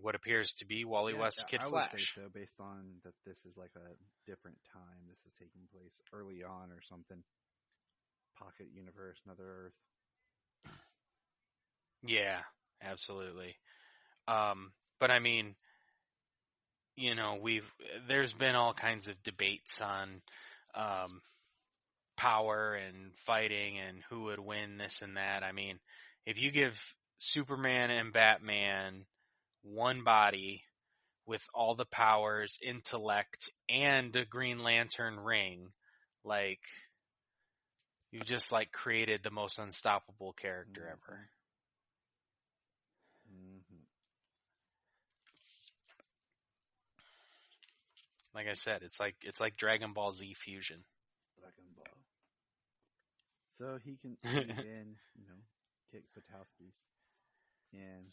what appears to be Wally West's Kid I Flash. would say so, based on that this is like a different time. This is taking place early on or something. Pocket universe, another Earth. Yeah, absolutely. But I mean, there's been all kinds of debates on power and fighting and who would win this and that. I mean, if you give Superman and Batman one body with all the powers, intellect, and a Green Lantern ring, like, you've just created the most unstoppable character ever. Mm-hmm. Like I said, it's like Dragon Ball Z fusion. Dragon Ball. So he can again, kick Fatowski's. And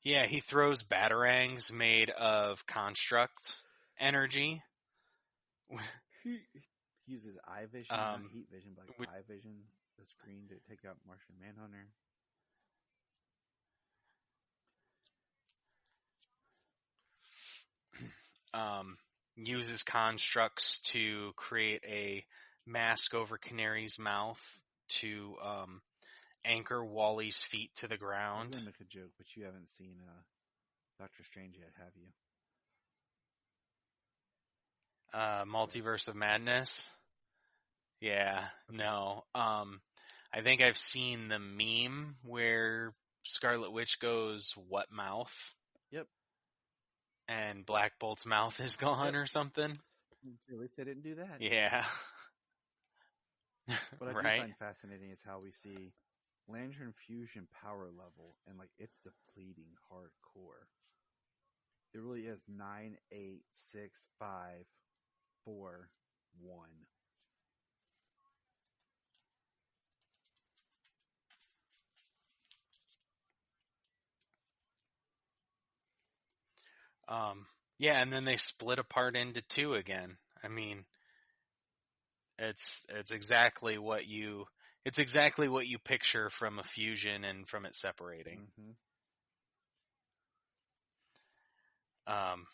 yeah, he throws batarangs made of construct energy. He uses eye vision, not heat vision, but eye vision, the screen to take out Martian Manhunter. Uses constructs to create a mask over Canary's mouth to anchor Wally's feet to the ground. I was going to make a joke, but you haven't seen Doctor Strange yet, have you? Multiverse of Madness? Yeah, no. I think I've seen the meme where Scarlet Witch goes, "What mouth?" Yep. And Black Bolt's mouth is gone or something. At least they didn't do that. Yeah. What I do Right? find fascinating is how we see Lantern Fusion power level, and it's depleting hardcore. It really is 9, 8, 6, 5, 4, 1. Yeah, and then they split apart into two again. I mean, it's exactly what you picture from a fusion and from it separating. Mm-hmm.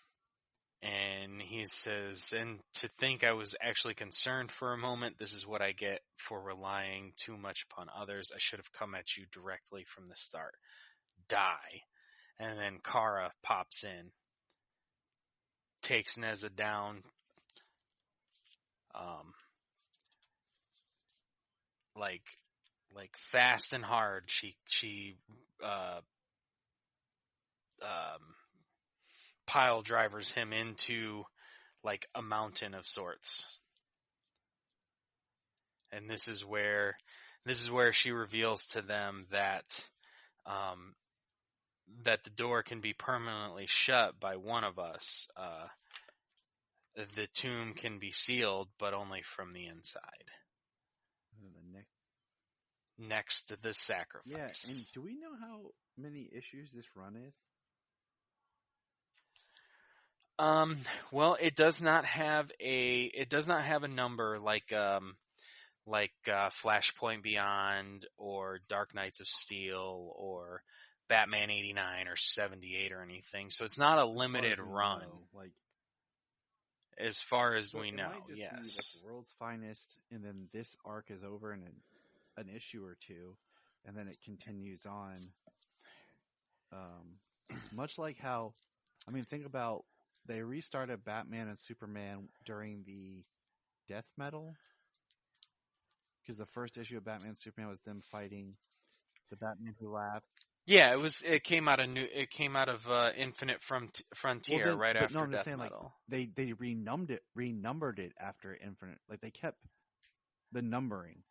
And he says, and to think I was actually concerned for a moment, this is what I get for relying too much upon others. I should have come at you directly from the start. Die. And then Kara pops in, takes Nezza down, like fast and hard. She pile drivers him into a mountain of sorts. And this is where she reveals to them that that the door can be permanently shut by one of us. The tomb can be sealed, but only from the inside. Next to the sacrifice. Yeah, and do we know how many issues this run is? Well, it does not have a number like Flashpoint Beyond or Dark Knights of Steel or Batman 89 or 78 or anything. So it's not a limited run. As far as we know, yes. Be like World's Finest, and then this arc is over in an issue or two, and then it continues on. Much like how, think about they restarted Batman and Superman during the Death Metal, because the first issue of Batman and Superman was them fighting the Batman Who Laughed. Yeah, it came out of Infinite Frontier right after Death Metal. They renumbered it after Infinite. They kept the numbering.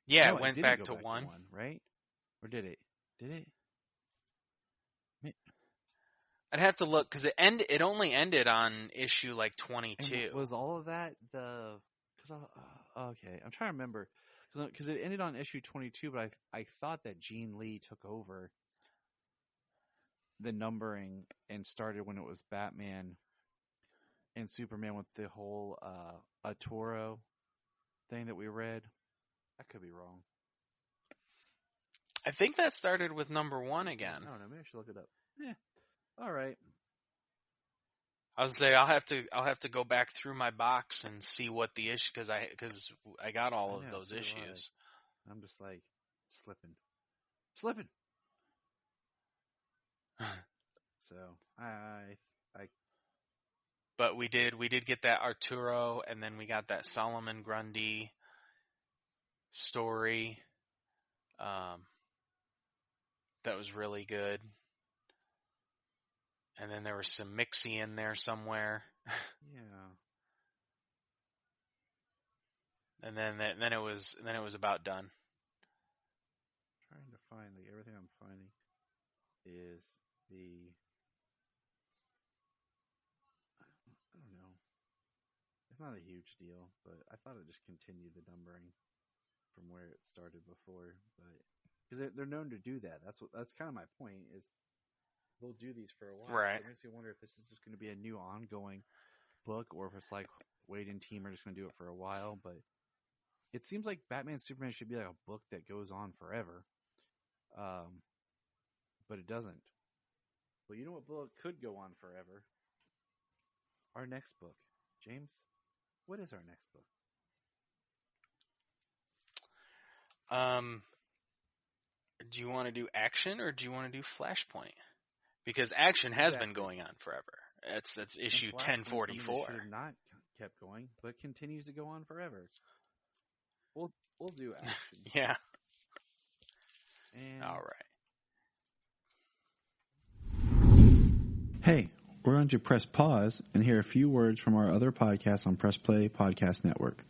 Yeah, it went back to 1, right? Or did it? Did it? I'd have to look because it only ended on issue 22. And was all of that the Okay, I'm trying to remember because it ended on issue 22, but I thought that Gene Lee took over the numbering and started when it was Batman and Superman with the whole Arturo thing that we read. I could be wrong. I think that started with number 1 again. I don't know. Maybe I should look it up. All right. I was say I'll have to go back through my box and see what the issue because I got all of those issues. I'm just like slipping. So I. But we did get that Arturo, and then we got that Solomon Grundy story. That was really good. And then there was some Mixie in there somewhere. Yeah. And then it was about done. Trying to find everything I'm finding is the I don't know. It's not a huge deal, but I thought it just continued the numbering from where it started before, but because they're known to do that. That's kind of my point is they'll do these for a while. Right. So it makes me wonder if this is just going to be a new ongoing book or if it's like Wade and team are just going to do it for a while, but it seems like Batman Superman should be like a book that goes on forever. But it doesn't. But you know what book could go on forever? Our next book. James, what is our next book? Do you want to do Action or do you want to do Flashpoint? Because Action has been going on forever. That's issue 1044. Should have not kept going, but continues to go on forever. We'll do Action. Yeah. And all right. Hey, we're going to press pause and hear a few words from our other podcasts on Press Play Podcast Network.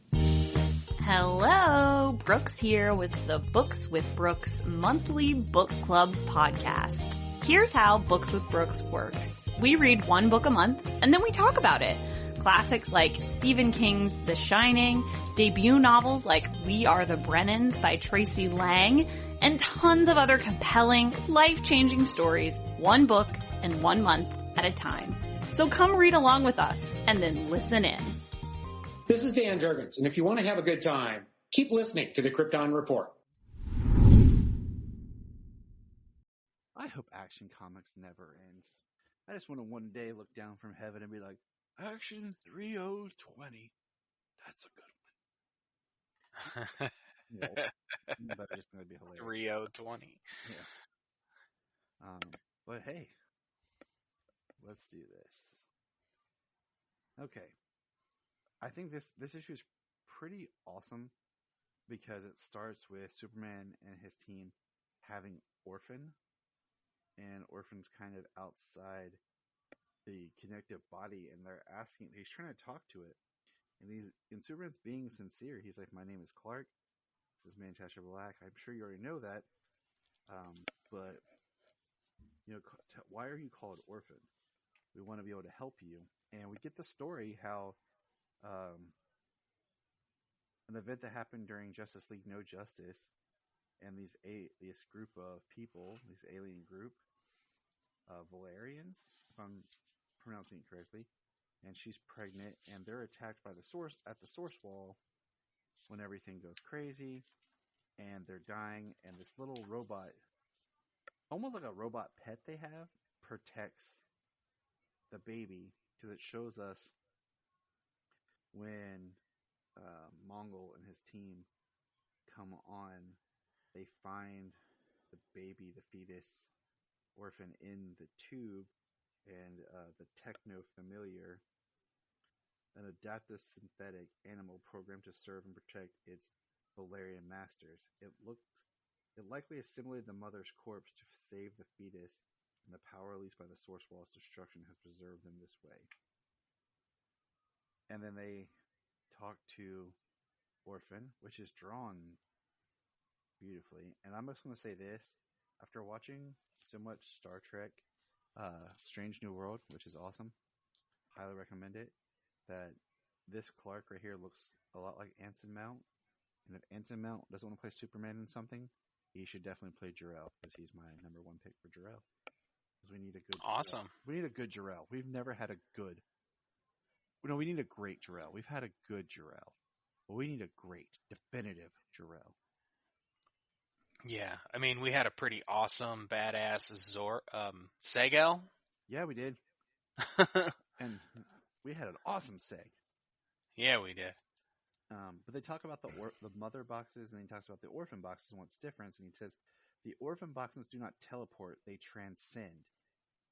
Hello, Brooks here with the Books with Brooks monthly book club podcast. Here's how Books with Brooks works. We read one book a month and then we talk about it. Classics like Stephen King's The Shining, debut novels like We Are the Brennans by Tracy Lang, and tons of other compelling, life-changing stories, one book and 1 month at a time. So come read along with us and then listen in. This is Dan Jurgens, and if you want to have a good time, keep listening to the Krypton Report. I hope Action Comics never ends. I just want to one day look down from heaven and be like, Action 3020. That's a good one. Well, but it's going to be hilarious. Rio 20. Yeah. But hey, let's do this. Okay. I think this issue is pretty awesome because it starts with Superman and his team having Orphan, and Orphan's kind of outside the connective body, and he's trying to talk to it, and Superman's being sincere. He's like, "My name is Clark. This is Manchester Black. I'm sure you already know that, but you know, why are you called Orphan? We want to be able to help you." And we get the story how an event that happened during Justice League No Justice, and this group of people, this alien group, Valerians, if I'm pronouncing it correctly, and she's pregnant, and they're attacked by the source wall when everything goes crazy, and they're dying, and this little robot, almost like a robot pet they have, protects the baby, because it shows us when Mongol and his team come on, they find the baby, the fetus, Orphan in the tube, and the techno-familiar, an adaptive synthetic animal programmed to serve and protect its Valerian masters. It likely assimilated the mother's corpse to save the fetus, and the power released by the source wall's destruction has preserved them this way. And then they talk to Orphan, which is drawn beautifully. And I'm just going to say this, after watching so much Star Trek, Strange New World, which is awesome, highly recommend it, that this Clark right here looks a lot like Anson Mount. And if Anson Mount doesn't want to play Superman in something, he should definitely play Jor-El, because he's my number one pick for Jor-El. Because we need a good Jor-El. Awesome. We need a good Jor-El. We've never had a good. No, we need a great Jor-El. We've had a good Jor-El. But we need a great, definitive Jor-El. Yeah, I mean, we had a pretty awesome, badass Segel. Yeah, we did. And we had an awesome Seg. Yeah, we did. But they talk about the mother boxes, and then he talks about the orphan boxes and what's different. And he says, the orphan boxes do not teleport, they transcend.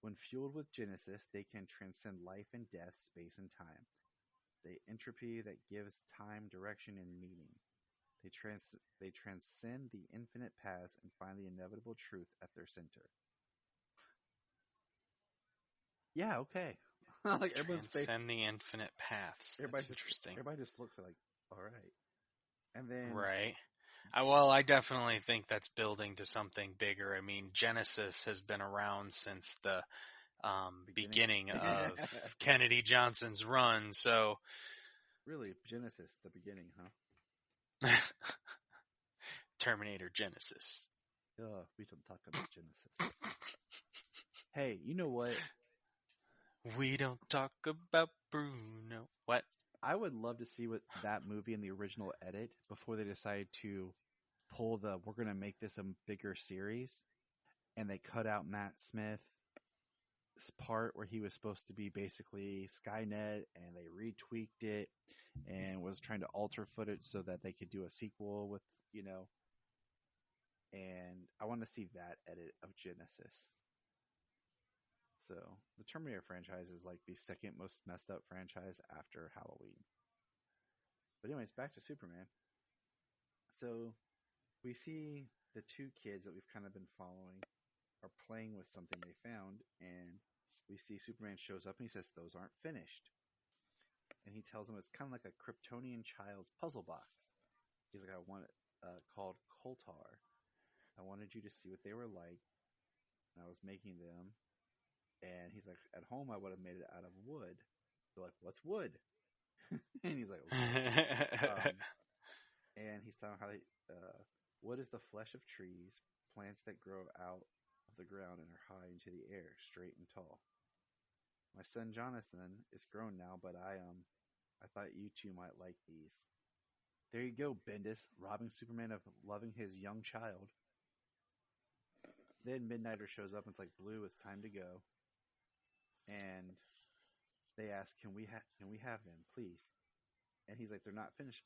When fueled with Genesis, they can transcend life and death, space and time. The entropy that gives time, direction, and meaning. They transcend the infinite paths and find the inevitable truth at their center. Yeah, okay. Like transcend the infinite paths. That's interesting. Everybody just looks like, all right. And then right. I definitely think that's building to something bigger. I mean, Genesis has been around since the beginning of Kennedy Johnson's run. So, really, Genesis, the beginning, huh? Terminator Genesis. We don't talk about Genesis. Hey, you know what? We don't talk about Bruno. What? I would love to see what that movie in the original edit before they decide to pull we're going to make this a bigger series, and they cut out Matt Smith's part where he was supposed to be basically Skynet, and they retweaked it and was trying to alter footage so that they could do a sequel with, and I want to see that edit of Genesis. So the Terminator franchise is like the second most messed up franchise after Halloween. But anyways, back to Superman. So we see the two kids that we've kind of been following are playing with something they found, and we see Superman shows up and he says, "Those aren't finished." And he tells them it's kind of like a Kryptonian child's puzzle box. He's like, "I want it called Koltar. I wanted you to see what they were like, and I was making them." And he's like, "At home, I would have made it out of wood." They're like, "What's wood?" And he's like, "Okay." And he's telling how wood is the flesh of trees, plants that grow out of the ground and are high into the air, straight and tall. My son Jonathan is grown now, but I thought you two might like these. There you go, Bendis, robbing Superman of loving his young child. Then Midnighter shows up and it's like, "Blue, it's time to go." And they ask, can we have them, please? And he's like, "They're not finished."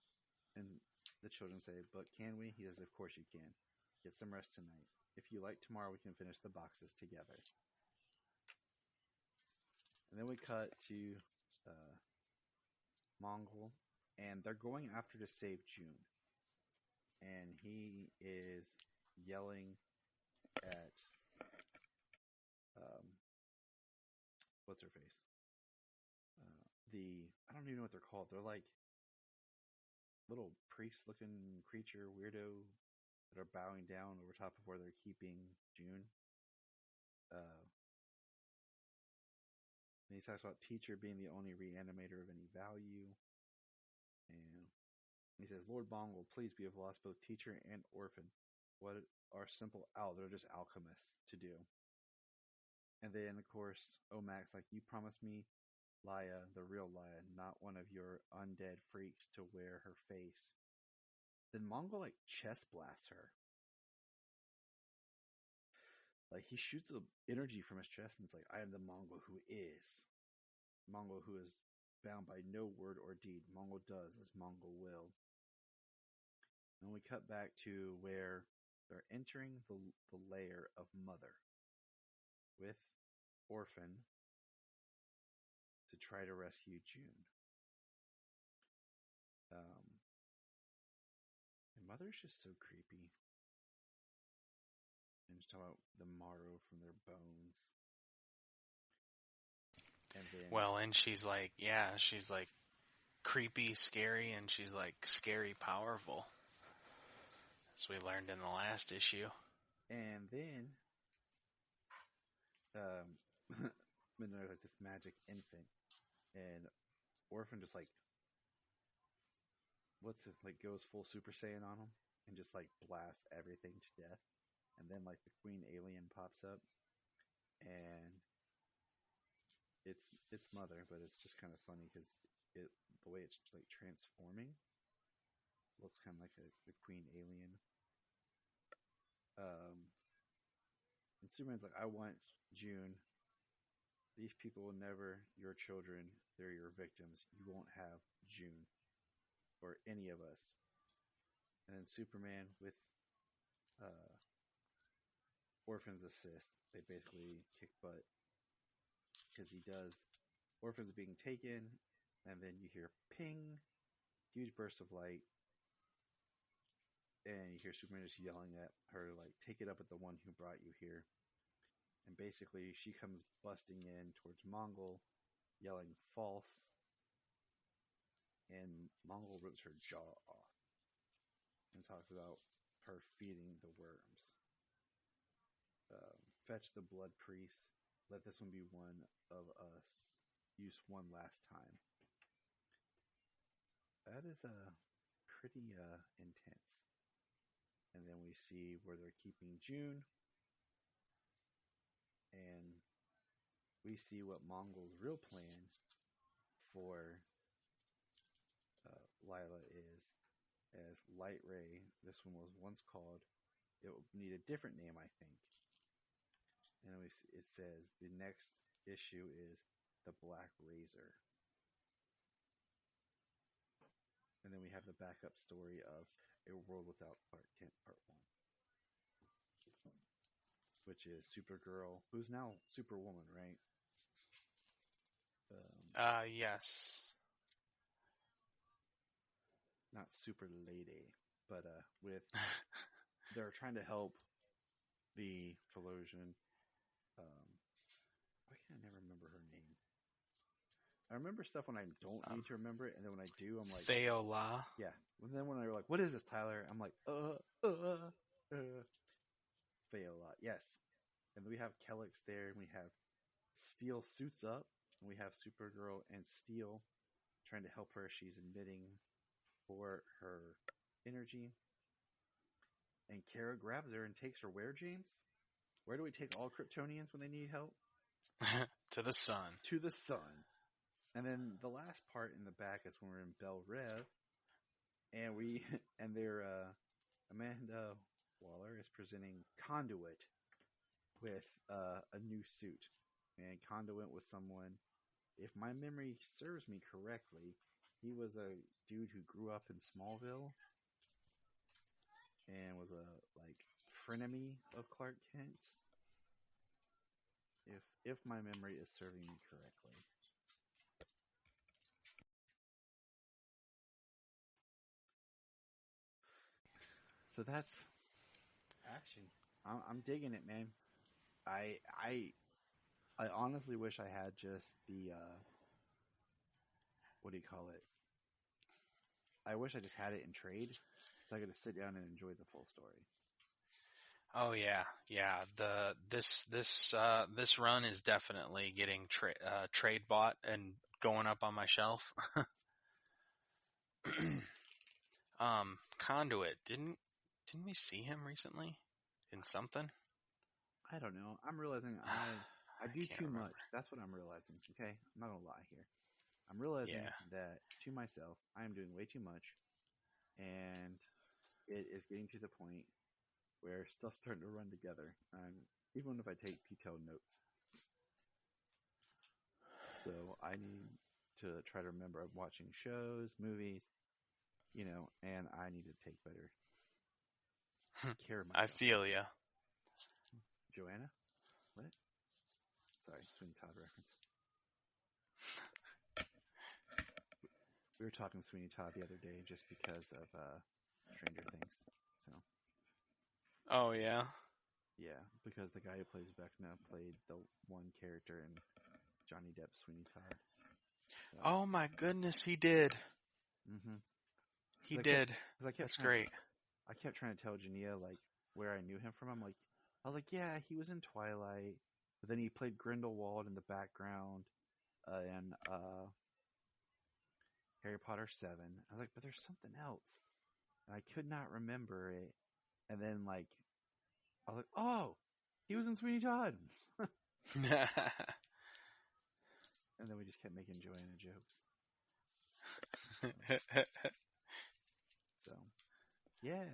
And the children say, "But can we?" He says, "Of course you can. Get some rest tonight. If you like, tomorrow we can finish the boxes together." And then we cut to Mongol, and they're going after to save June. And he is yelling at what's her face? I don't even know what they're called. They're like little priest-looking creature weirdo that are bowing down over top of where they're keeping June. And he talks about teacher being the only reanimator of any value. And he says, "Lord Mongol, please, we have lost both teacher and orphan. What are simple they're just alchemists to do." And then, of course, Omac's like, "You promised me Laya, the real Laya, not one of your undead freaks to wear her face." Then Mongol, like, chest blasts her. Like, he shoots energy from his chest and it's like, "I am the Mongol who is. Mongol who is bound by no word or deed. Mongol does as Mongol will." And we cut back to where they're entering the lair of Mother with Orphan to try to rescue June. And Mother's just so creepy. And just talking about the marrow from their bones. And then, and she's like, she's like creepy, scary, and she's like scary, powerful. As we learned in the last issue. And then, Midnight like this magic infant, and Orphan just like goes full Super Saiyan on him and just like blasts everything to death. And then like the Queen Alien pops up, and it's Mother, but it's just kind of funny because the way it's like transforming looks kind of like the Queen Alien. And Superman's like, I want June. These people will never your children. They're your victims. You won't have June or any of us. And then Superman with Orphan's assist, they basically kick butt because he does. Orphan's being taken, and then you hear ping, huge burst of light, and you hear Superman just yelling at her, like, take it up with the one who brought you here. And basically, she comes busting in towards Mongol, yelling false, and Mongol rips her jaw off and talks about her feeding the worms. Fetch the blood priest. Let this one be one of us. Use one last time. That is pretty intense. And then we see where they're keeping June. And we see what Mongol's real plan for Lila is. As Light Ray, this one was once called, it would need a different name, I think. And it says the next issue is the Black Razor. And then we have the backup story of A World Without Clark Kent, Part 1. Which is Supergirl, who's now Superwoman, right? Yes. Not Super Lady, but with they're trying to help the Philosian. Why can't I never remember her name? I remember stuff when I don't need to remember it, and then when I do, I'm like Theola. Yeah. And then when they're like, "What is this, Tyler?" I'm like, Theola. Yes. And we have Kellex there, and we have Steel suits up, and we have Supergirl and Steel trying to help her. She's admitting for her energy. And Kara grabs her and takes her where, James? Where do we take all Kryptonians when they need help? To the sun. To the sun. And then the last part in the back is when we're in Belle Rev, and they're Amanda Waller is presenting Conduit with a new suit, and Conduit was someone, if my memory serves me correctly, he was a dude who grew up in Smallville and was a frenemy of Clark Kent's. If my memory is serving me correctly. So that's action. I'm digging it, man. I honestly wish I had just the what do you call it? I wish I just had it in trade, so I could just sit down and enjoy the full story. Oh yeah. This run is definitely getting trade bought and going up on my shelf. Conduit, didn't we see him recently in something? I don't know. I'm realizing I do too much. That's what I'm realizing. Okay, I'm not gonna lie here. I'm realizing that to myself, I am doing way too much, and it is getting to the point where stuff's starting to run together. Even if I take detailed notes. So I need to try to remember I'm watching shows, movies, and I need to take better care of myself. I feel ya. Joanna? What? Sorry, Sweeney Todd reference. We were talking Sweeney Todd the other day just because of Stranger Things. So. Oh yeah. Yeah, because the guy who plays Vecna played the one character in Johnny Depp's Sweeney Todd. So. Oh my goodness, he did. Mm-hmm. He did. That's great. I kept trying to tell Jania where I knew him from. I was like, yeah, he was in Twilight, but then he played Grindelwald in the background, Harry Potter 7. I was like, but there's something else. And I could not remember it. And then, like, I was like, oh, he was in Sweeney Todd. And then we just kept making Joanna jokes. So, yeah.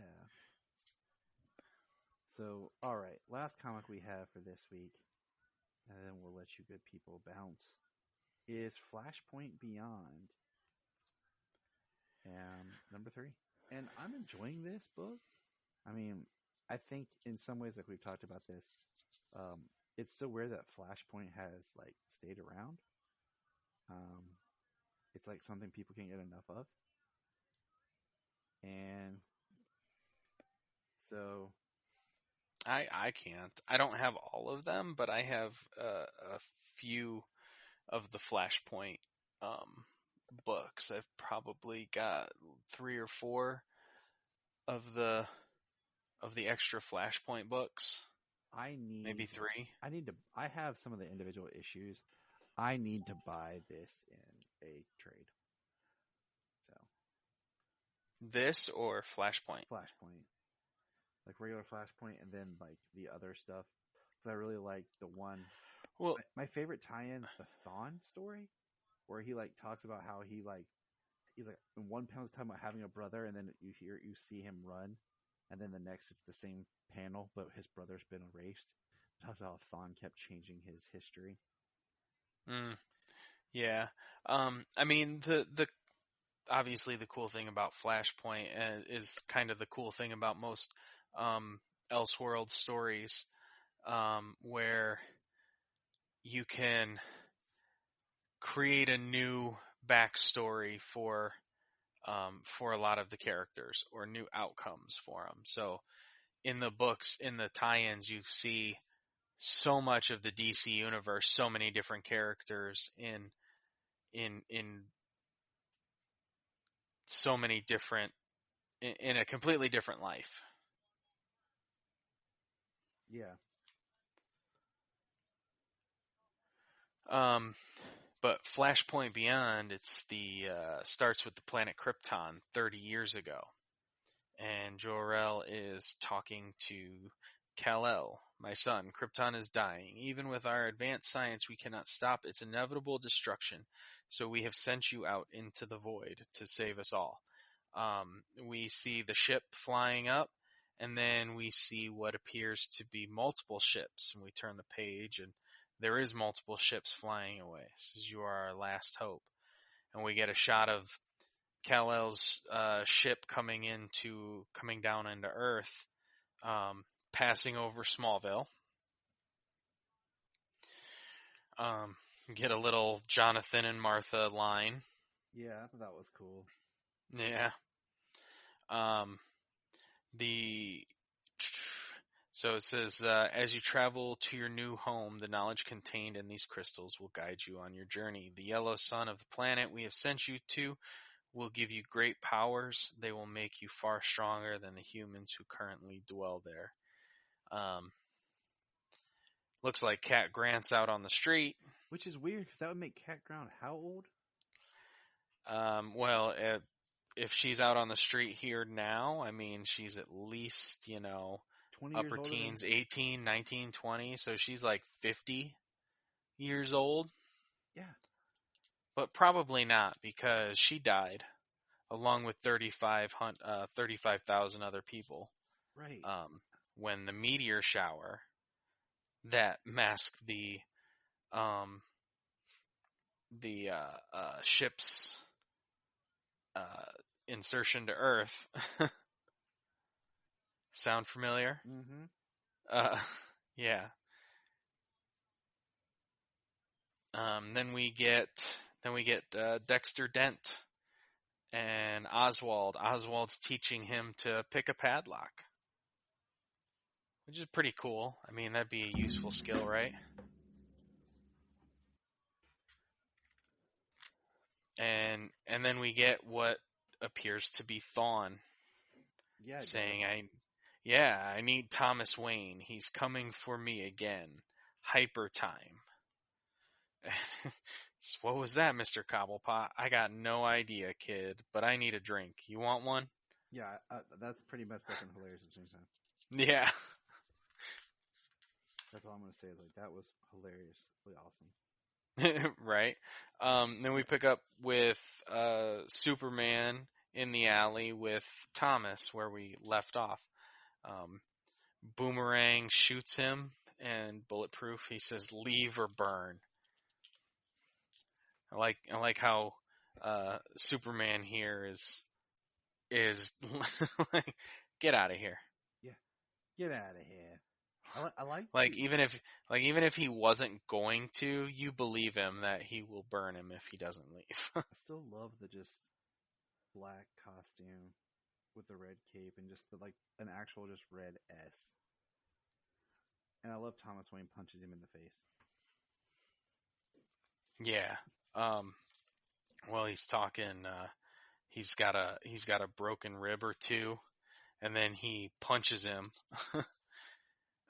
So, all right. Last comic we have for this week, and then we'll let you good people bounce, is Flashpoint Beyond. Number 3. And I'm enjoying this book. I mean, I think in some ways, like we've talked about this, it's so weird that Flashpoint has, like, stayed around. It's like something people can't get enough of. And so I can't. I don't have all of them, but I have a few of the Flashpoint books. I've probably got 3 or 4 of the extra Flashpoint books. Maybe 3. I have some of the individual issues. I need to buy this in a trade. So this or Flashpoint? Flashpoint. Like regular Flashpoint and then like the other stuff. Because I really like the one. Well, my favorite tie-in is the Thawne story, where he like talks about how he's like in one panel's talking about having a brother, and then you see him run, and then the next it's the same panel, but his brother's been erased. It talks about how Thawne kept changing his history. Yeah. I mean, the obviously the cool thing about Flashpoint is kind of the cool thing about most Elseworld stories, where you can create a new backstory for a lot of the characters, or new outcomes for them. So in the books, in the tie-ins, you see so much of the DC universe, so many different characters in so many different, in a completely different life. Yeah. But Flashpoint Beyond, it's starts with the planet Krypton 30 years ago. And Jor-El is talking to Kal-El, my son. Krypton is dying. Even with our advanced science, we cannot stop its inevitable destruction. So we have sent you out into the void to save us all. We see the ship flying up, and then we see what appears to be multiple ships. And we turn the page, and there is multiple ships flying away. This is You Are Our Last Hope. And we get a shot of Kal-El's ship coming down into Earth, passing over Smallville. Get a little Jonathan and Martha line. Yeah, I thought that was cool. Yeah. So it says, as you travel to your new home, the knowledge contained in these crystals will guide you on your journey. The yellow sun of the planet we have sent you to will give you great powers. They will make you far stronger than the humans who currently dwell there. Looks like Cat Grant's out on the street. Which is weird, because that would make Cat Grant how old? Well, if she's out on the street here now, I mean, she's at least, 20 upper teens, 18, 19, 20. So she's like 50 years old. Yeah. But probably not, because she died along with 35,000 other people. Right. When the meteor shower that masked the ship's insertion to Earth. Sound familiar? Mm-hmm. Yeah. Then we get Dexter Dent and Oswald. Oswald's teaching him to pick a padlock, which is pretty cool. I mean, that'd be a useful skill, right? And then we get what appears to be Thawne, saying, I need Thomas Wayne. He's coming for me again. Hyper time. What was that, Mr. Cobblepot? I got no idea, kid, but I need a drink. You want one? Yeah, that's pretty messed up and hilarious at the same time. Yeah. That's all I'm going to say is like, that was hilariously awesome. Right. Then we pick up with Superman in the alley with Thomas where we left off. Boomerang shoots him, and Bulletproof, he says, leave or burn. I like how Superman here is like, get out of here. Yeah, get out of here. I like like even if he wasn't going to, you believe him that he will burn him if he doesn't leave. I still love the just black costume with the red cape and just an actual just red S. And I love Thomas Wayne punches him in the face. Yeah. Well, he's talking. He's got a broken rib or two, and then he punches him,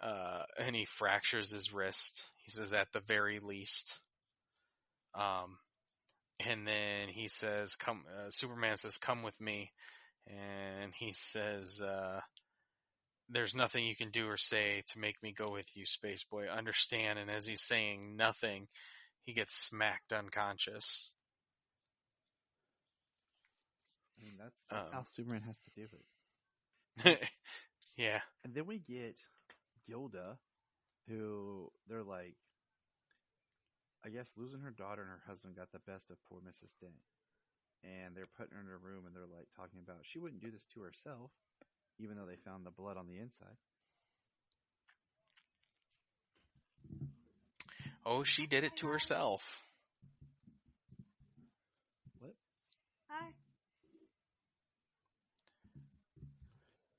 and he fractures his wrist. He says at the very least. And then he says, "Come." Superman says, "Come with me," and he says, "There's nothing you can do or say to make me go with you, Space Boy. Understand?" And as he's saying nothing, he gets smacked unconscious. I mean, that's how Superman has to do it. Yeah. And then we get Gilda, who they're like, I guess losing her daughter and her husband got the best of poor Mrs. Dent. And they're putting her in a room and they're like talking about she wouldn't do this to herself, even though they found the blood on the inside. Oh, she did it to herself. What? Hi.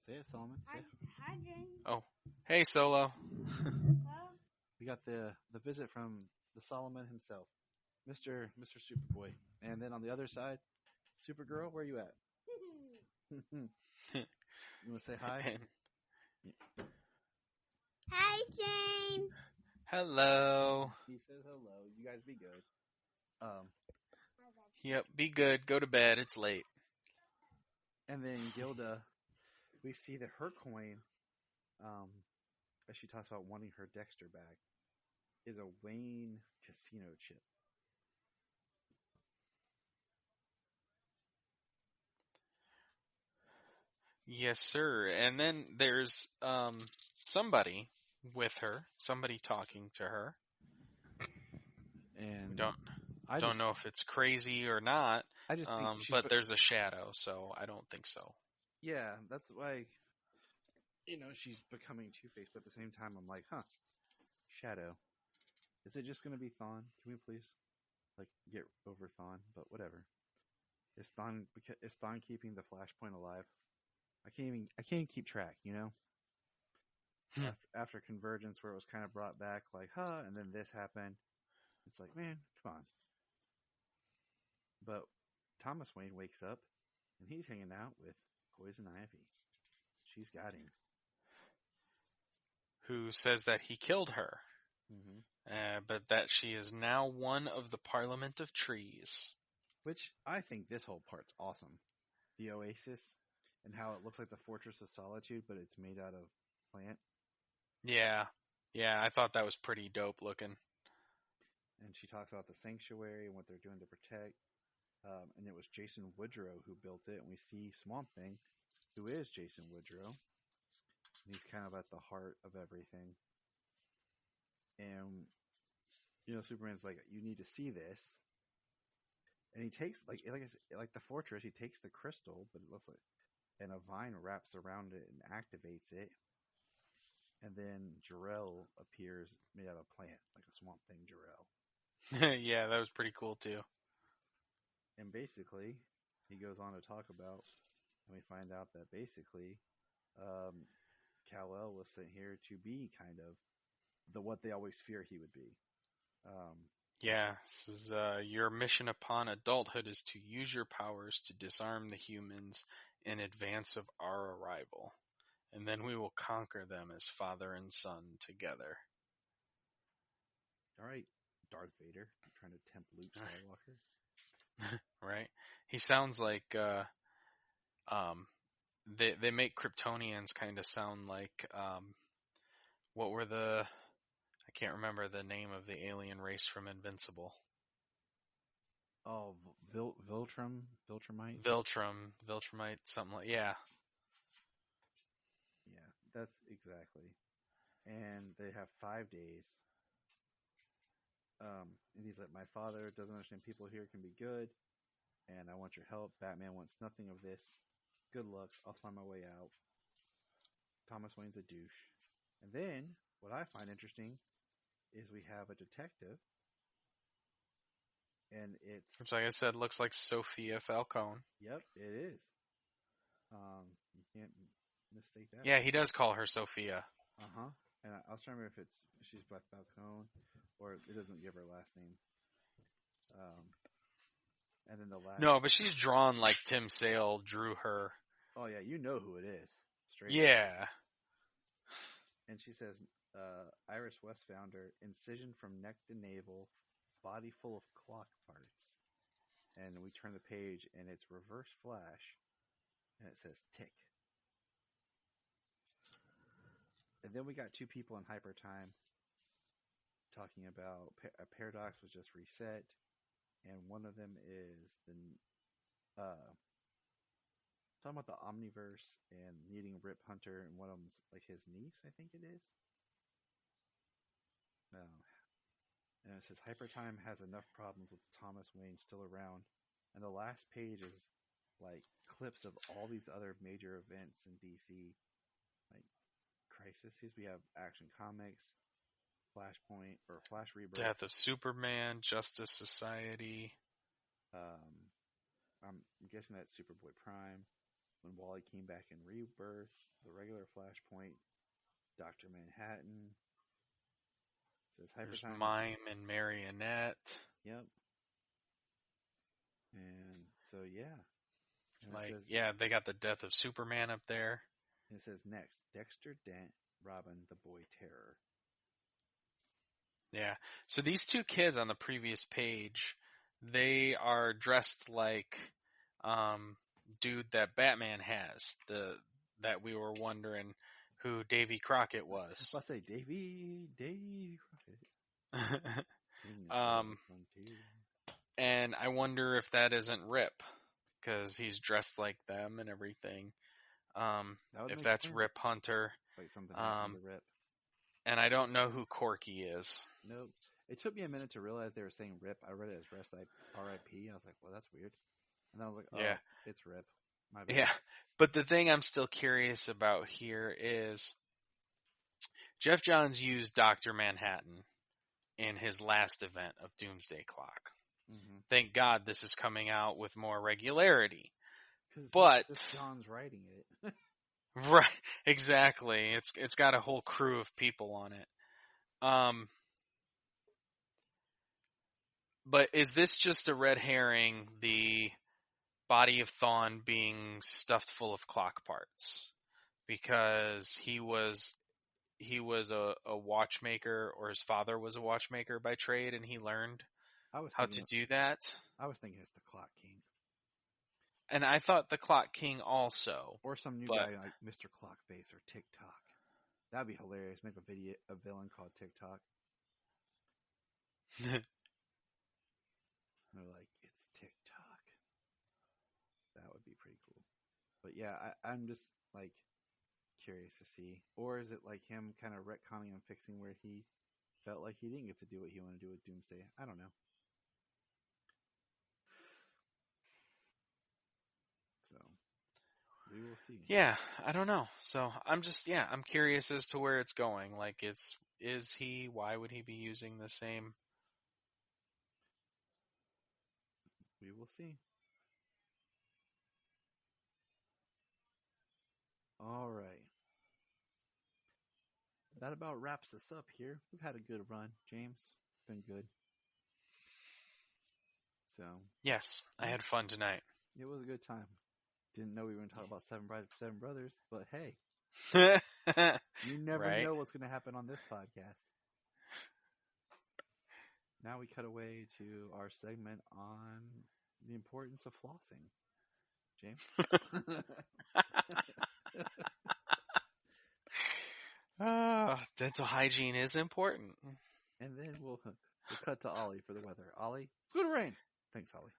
Say it, Solomon. Say it. Hi, James. Oh, hey, Solo. We got the visit from the Solomon himself, Mr. Superboy. And then on the other side, Supergirl, where are you at? You want to say hi? Hi, James. Hello. He says hello. You guys be good. Yep, be good. Go to bed. It's late. And then Gilda, we see that her coin, as she talks about wanting her Dexter back, is a Wayne casino chip. Yes, sir. And then there's somebody with her, somebody talking to her. And don't know if it's crazy or not. I just think but there's a shadow, so I don't think so. Yeah, that's why, she's becoming Two-Face, but at the same time, I'm like, Shadow. Is it just going to be Thawne? Can we please, get over Thawne? But whatever. Is Thawne keeping the Flashpoint alive? I can't even keep track, After Convergence, where it was kind of brought back, and then this happened. It's like, man, come on. But Thomas Wayne wakes up, and he's hanging out with Poison Ivy. She's got him. Who says that he killed her, but that she is now one of the Parliament of Trees. Which I think this whole part's awesome. The Oasis, and how it looks like the Fortress of Solitude, but it's made out of plant. Yeah, I thought that was pretty dope looking. And she talks about the sanctuary and what they're doing to protect. And it was Jason Woodrow who built it. And we see Swamp Thing, who is Jason Woodrow. And he's kind of at the heart of everything. And, Superman's like, you need to see this. And he takes, like the fortress, he takes the crystal, but it looks like, and a vine wraps around it and activates it. And then Jor-El appears made out of plant, like a Swamp Thing Jor-El. Yeah, that was pretty cool too. And basically, he goes on to talk about, and we find out that basically, Kal-El was sent here to be kind of what they always fear he would be. Yeah, this is your mission upon adulthood is to use your powers to disarm the humans in advance of our arrival, and then we will conquer them as father and son together. All right, Darth Vader trying to tempt Luke Skywalker. Right? He sounds like they make Kryptonians kind of sound like what were I can't remember the name of the alien race from Invincible. Oh, Viltrumite? Viltrumite, something like, yeah. Yeah, that's exactly. And they have 5 days. And he's like, my father doesn't understand people here can be good, and I want your help. Batman wants nothing of this. Good luck. I'll find my way out. Thomas Wayne's a douche. And then, what I find interesting is we have a detective, and it's... like I said, looks like Sophia Falcone. Yep, it is. You can't mistake that. Yeah, he does call her Sophia. Uh-huh. And I was trying to remember if she's by Falcone, or it doesn't give her last name. And then the last... No, but she's drawn like Tim Sale drew her. Oh, yeah, you know who it is. Straight Yeah. up. And she says, Iris West found her, incision from neck to navel, body full of clock parts. And we turn the page, and it's reverse flash, and it says tick. And then we got 2 people in hyper time talking about a paradox was just reset, and one of them is talking about the Omniverse and needing Rip Hunter, and one of them's like his niece, I think it is. No. And it says Hypertime has enough problems with Thomas Wayne still around, and the last page is like clips of all these other major events in DC, like Crises. We have Action Comics, Flashpoint or Flash Rebirth, Death of Superman, Justice Society. I'm guessing that's Superboy Prime. When Wally came back in Rebirth, the regular Flashpoint, Dr. Manhattan. It says There's Hypertime. Mime and Marionette. Yep. And so yeah. And Like, says, yeah, they got the Death of Superman up there. And it says next, Dexter Dent, Robin, the Boy Terror. Yeah. So these 2 kids on the previous page, they are dressed like dude that Batman has. That we were wondering who Davy Crockett was. I say Davy Crockett. And I wonder if that isn't Rip, because he's dressed like them and everything. If that's sense. Rip Hunter. Like something happened to Rip. And I don't know who Corky is. Nope. It took me a minute to realize they were saying Rip. I read it as rest R.I.P. I was like, well, that's weird. And I was like, oh, yeah. It's Rip. My bad. Yeah. But the thing I'm still curious about here is Jeff Johns used Dr. Manhattan in his last event of Doomsday Clock. Mm-hmm. Thank God this is coming out with more regularity. But John's writing it. Right, exactly. It's got a whole crew of people on it. But is this just a red herring, the body of Thawne being stuffed full of clock parts? Because he was a watchmaker, or his father was a watchmaker by trade, and he learned how to do that. I was thinking it's the Clock King. And I thought the Clock King also. Or some new guy like Mr. Clockface or TikTok. That'd be hilarious. Make a villain called TikTok. They're like, it's TikTok. That would be pretty cool. But yeah, I'm just like curious to see. Or is it like him kind of retconning and fixing where he felt like he didn't get to do what he wanted to do with Doomsday? I don't know. So we will see. Yeah, I don't know. So I'm curious as to where it's going. Like, why would he be using the same? We will see. All right. That about wraps us up here. We've had a good run, James. It's been good. So. Yes, I had fun tonight. It was a good time. Didn't know we were going to talk about Seven Brothers, but hey. You never know what's going to happen on this podcast. Now we cut away to our segment on the importance of flossing. James? Dental hygiene is important. And then we'll cut to Ollie for the weather. Ollie, it's going to rain. Thanks, Ollie.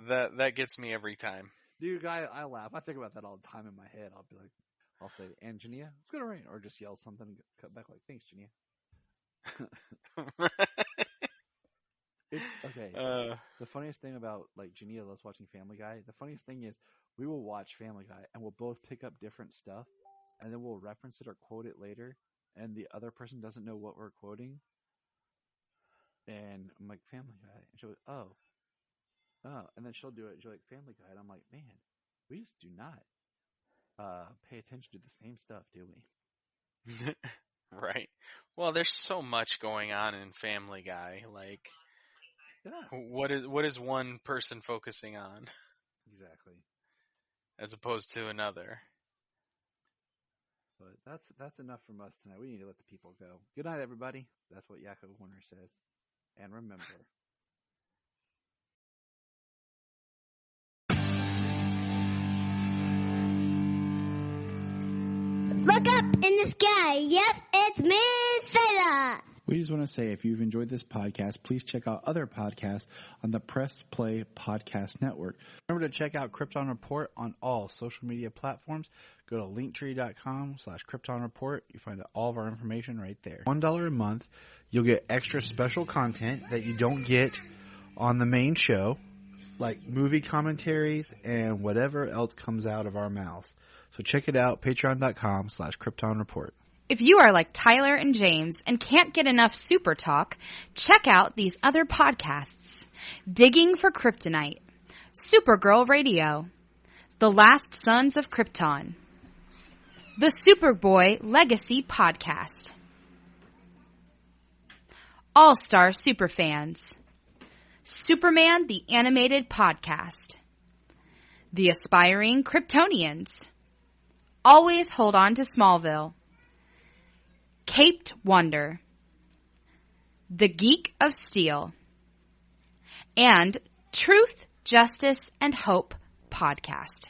That gets me every time. Dude, I laugh. I think about that all the time in my head. I'll say, and Jania, it's going to rain. Or just yell something and cut back like, thanks, Jania. Okay. The funniest thing about like Jania loves watching Family Guy. The funniest thing is we will watch Family Guy and we'll both pick up different stuff and then we'll reference it or quote it later, and the other person doesn't know what we're quoting. And I'm like, Family Guy, and she'll go, oh, and then she'll do it. She'll like Family Guy, and I'm like, man, we just do not pay attention to the same stuff, do we? Right. Well, there's so much going on in Family Guy. Like, Yeah. what is one person focusing on Exactly. as opposed to another? But that's enough from us tonight. We need to let the people go. Good night, everybody. That's what Yakko Warner says. And remember, Look up in the sky. Yes, it's Miss Sailor. We just want to say if you've enjoyed this podcast, please check out other podcasts on the Press Play Podcast Network. remember to check out Krypton Report on all social media platforms. Go to linktree.com/Krypton Report. You find all of our information right there. $1 a month, you'll get extra special content that you don't get on the main show, like movie commentaries and whatever else comes out of our mouths. So check it out, patreon.com/Krypton Report. If you are like Tyler and James and can't get enough Super Talk, check out these other podcasts. Digging for Kryptonite, Supergirl Radio, The Last Sons of Krypton, the Superboy Legacy Podcast, All-Star Superfans, Superman the Animated Podcast, The Aspiring Kryptonians, Always Hold On to Smallville, Caped Wonder, The Geek of Steel, and Truth, Justice, and Hope Podcast.